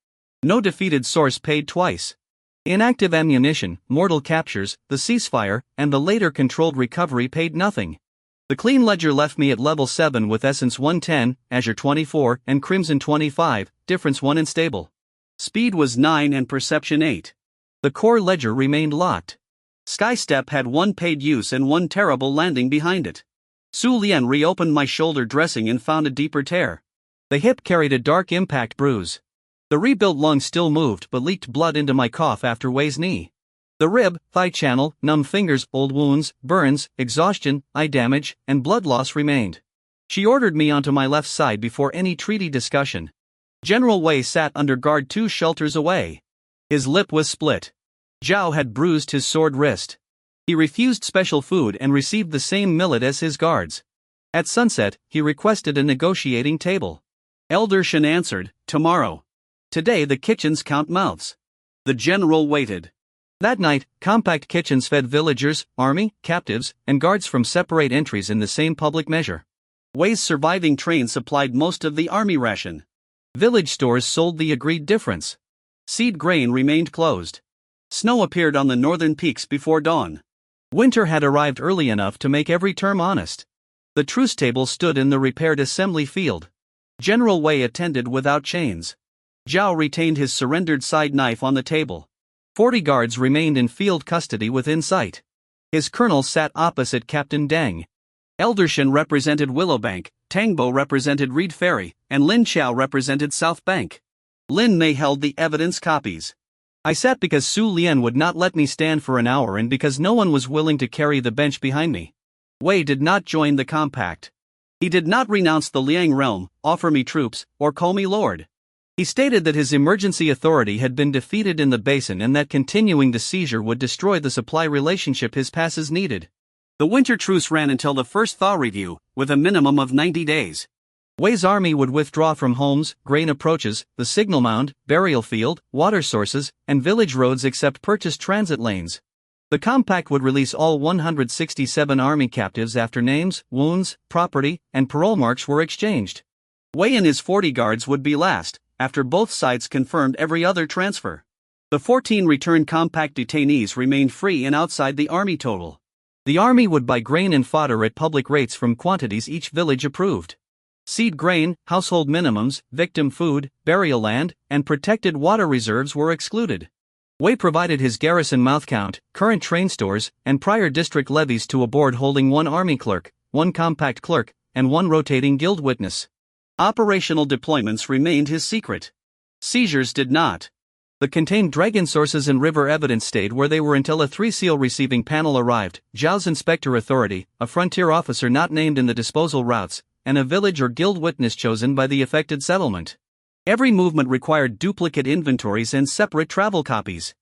No defeated source paid twice. Inactive ammunition, mortal captures, the ceasefire, and the later controlled recovery paid nothing. The clean ledger left me at level 7 with Essence 110, Azure 24, and Crimson 25, Difference 1 and stable. Speed was 9 and Perception 8. The core ledger remained locked. Skystep had 1 paid use and 1 terrible landing behind it. Su Lian reopened my shoulder dressing and found a deeper tear. The hip carried a dark impact bruise. The rebuilt lung still moved but leaked blood into my cough after Wei's knee. The rib, thigh channel, numb fingers, old wounds, burns, exhaustion, eye damage, and blood loss remained. She ordered me onto my left side before any treaty discussion. General Wei sat under guard 2 shelters away. His lip was split. Zhao had bruised his sword wrist. He refused special food and received the same millet as his guards. At sunset, he requested a negotiating table. Elder Shen answered, "Tomorrow. Today the kitchens count mouths." The general waited. That night, compact kitchens fed villagers, army, captives, and guards from separate entries in the same public measure. Wei's surviving train supplied most of the army ration. Village stores sold the agreed difference. Seed grain remained closed. Snow appeared on the northern peaks before dawn. Winter had arrived early enough to make every term honest. The truce table stood in the repaired assembly field. General Wei attended without chains. Zhao retained his surrendered side knife on the table. 40 guards remained in field custody within sight. His colonel sat opposite Captain Deng. Elder Shen represented Willowbank, Tangbo represented Reed Ferry, and Lin Chao represented South Bank. Lin Mei held the evidence copies. I sat because Su Lian would not let me stand for an hour and because no one was willing to carry the bench behind me. Wei did not join the compact. He did not renounce the Liang realm, offer me troops, or call me lord. He stated that his emergency authority had been defeated in the basin and that continuing the seizure would destroy the supply relationship his passes needed. The winter truce ran until the first thaw review, with a minimum of 90 days. Wei's army would withdraw from homes, grain approaches, the signal mound, burial field, water sources, and village roads except purchased transit lanes. The compact would release all 167 army captives after names, wounds, property, and parole marks were exchanged. Wei and his 40 guards would be last, after both sides confirmed every other transfer. The 14 returned compact detainees remained free and outside the army total. The army would buy grain and fodder at public rates from quantities each village approved. Seed grain, household minimums, victim food, burial land, and protected water reserves were excluded. Wei provided his garrison mouth count, current train stores, and prior district levies to a board holding 1 army clerk, 1 compact clerk, and 1 rotating guild witness. Operational deployments remained his secret. Seizures did not. The contained dragon sources and river evidence stayed where they were until a 3-seal receiving panel arrived, Zhao's inspector authority, a frontier officer not named in the disposal routes, and a village or guild witness chosen by the affected settlement. Every movement required duplicate inventories and separate travel copies.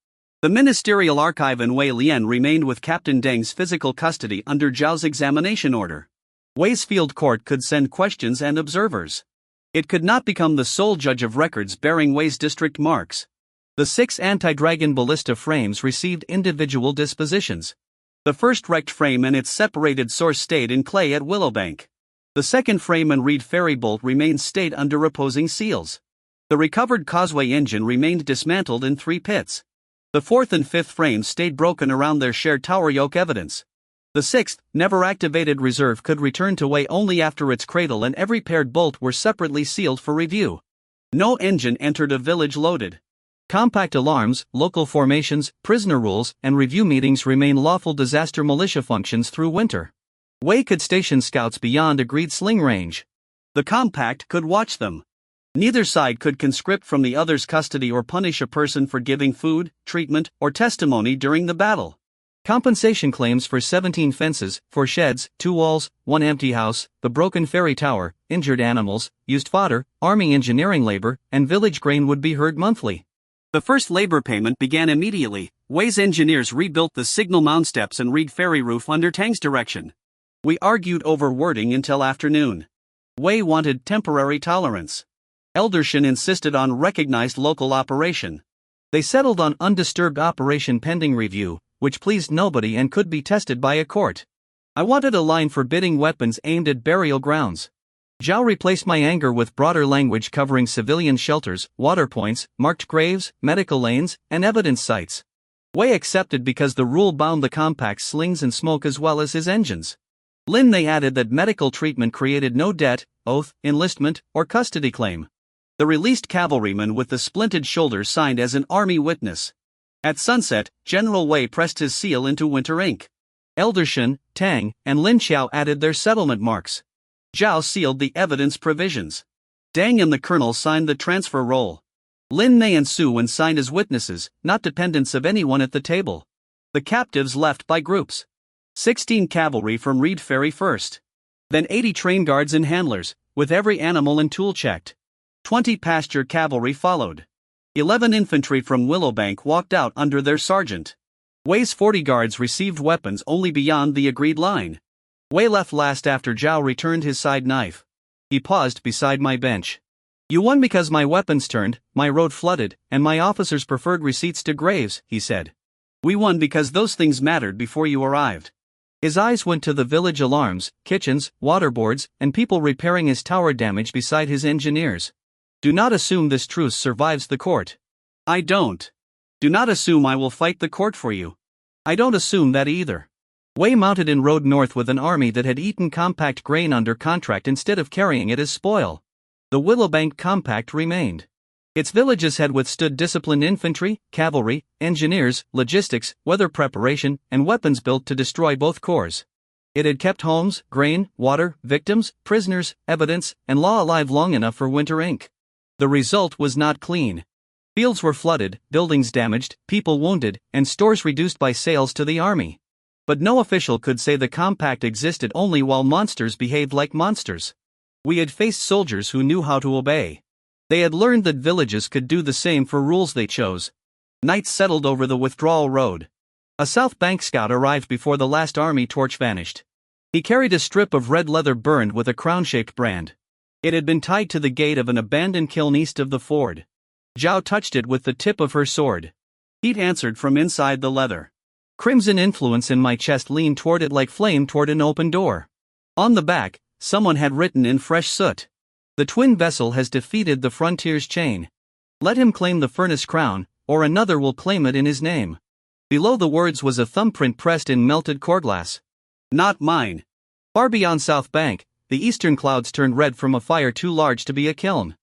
The ministerial archive in Wei Lian remained with Captain Deng's physical custody under Zhao's examination order. Wei's field court could send questions and observers. It could not become the sole judge of records bearing Wei's district marks. The 6 anti-dragon ballista frames received individual dispositions. The first wrecked frame and its separated source stayed in clay at Willowbank. The second frame and Reed Ferry bolt remained stayed under reposing seals. The recovered Causeway engine remained dismantled in 3 pits. The 4th and 5th frames stayed broken around their shared tower yoke evidence. The sixth, never-activated reserve could return to Wei only after its cradle and every paired bolt were separately sealed for review. No engine entered a village loaded. Compact alarms, local formations, prisoner rules, and review meetings remain lawful disaster militia functions through winter. Wei could station scouts beyond agreed sling range. The compact could watch them. Neither side could conscript from the other's custody or punish a person for giving food, treatment, or testimony during the battle. Compensation claims for 17 fences, 4 sheds, 2 walls, 1 empty house, the broken ferry tower, injured animals, used fodder, army engineering labor, and village grain would be heard monthly. The first labor payment began immediately. Wei's engineers rebuilt the signal mound steps and ferry roof under Tang's direction. We argued over wording until afternoon. Wei wanted temporary tolerance. Eldershin insisted on recognized local operation. They settled on undisturbed operation pending review, which pleased nobody and could be tested by a court. I wanted a line forbidding weapons aimed at burial grounds. Zhao replaced my anger with broader language covering civilian shelters, water points, marked graves, medical lanes, and evidence sites. Wei accepted because the rule bound the compact's slings and smoke as well as his engines. Lin they added that medical treatment created no debt, oath, enlistment, or custody claim. The released cavalryman with the splinted shoulders signed as an army witness. At sunset, General Wei pressed his seal into winter ink. Eldershin, Tang, and Lin Xiao added their settlement marks. Zhao sealed the evidence provisions. Dang and the colonel signed the transfer roll. Lin Mei and Su Wen signed as witnesses, not dependents of anyone at the table. The captives left by groups. 16 cavalry from Reed Ferry first. Then 80 train guards and handlers, with every animal and tool checked. 20 pasture cavalry followed. 11 infantry from Willowbank walked out under their sergeant. Wei's 40 guards received weapons only beyond the agreed line. Wei left last after Zhao returned his side knife. He paused beside my bench. You won because my weapons turned, my road flooded, and my officers preferred receipts to graves, he said. We won because those things mattered before you arrived. His eyes went to the village alarms, kitchens, waterboards, and people repairing his tower damage beside his engineers. Do not assume this truce survives the court. I don't. Do not assume I will fight the court for you. I don't assume that either. Wei mounted and rode north with an army that had eaten compact grain under contract instead of carrying it as spoil. The Willowbank compact remained. Its villages had withstood disciplined infantry, cavalry, engineers, logistics, weather preparation, and weapons built to destroy both corps. It had kept homes, grain, water, victims, prisoners, evidence, and law alive long enough for winter ink. The result was not clean. Fields were flooded, buildings damaged, people wounded, and stores reduced by sales to the army. But no official could say the compact existed only while monsters behaved like monsters. We had faced soldiers who knew how to obey. They had learned that villages could do the same for rules they chose. Night settled over the withdrawal road. A South Bank scout arrived before the last army torch vanished. He carried a strip of red leather burned with a crown-shaped brand. It had been tied to the gate of an abandoned kiln east of the ford. Zhao touched it with the tip of her sword. Heat answered from inside the leather. Crimson influence in my chest leaned toward it like flame toward an open door. On the back, someone had written in fresh soot. The twin vessel has defeated the frontier's chain. Let him claim the furnace crown, or another will claim it in his name. Below the words was a thumbprint pressed in melted corglass. Not mine. Far beyond South Bank, the eastern clouds turned red from a fire too large to be a kiln.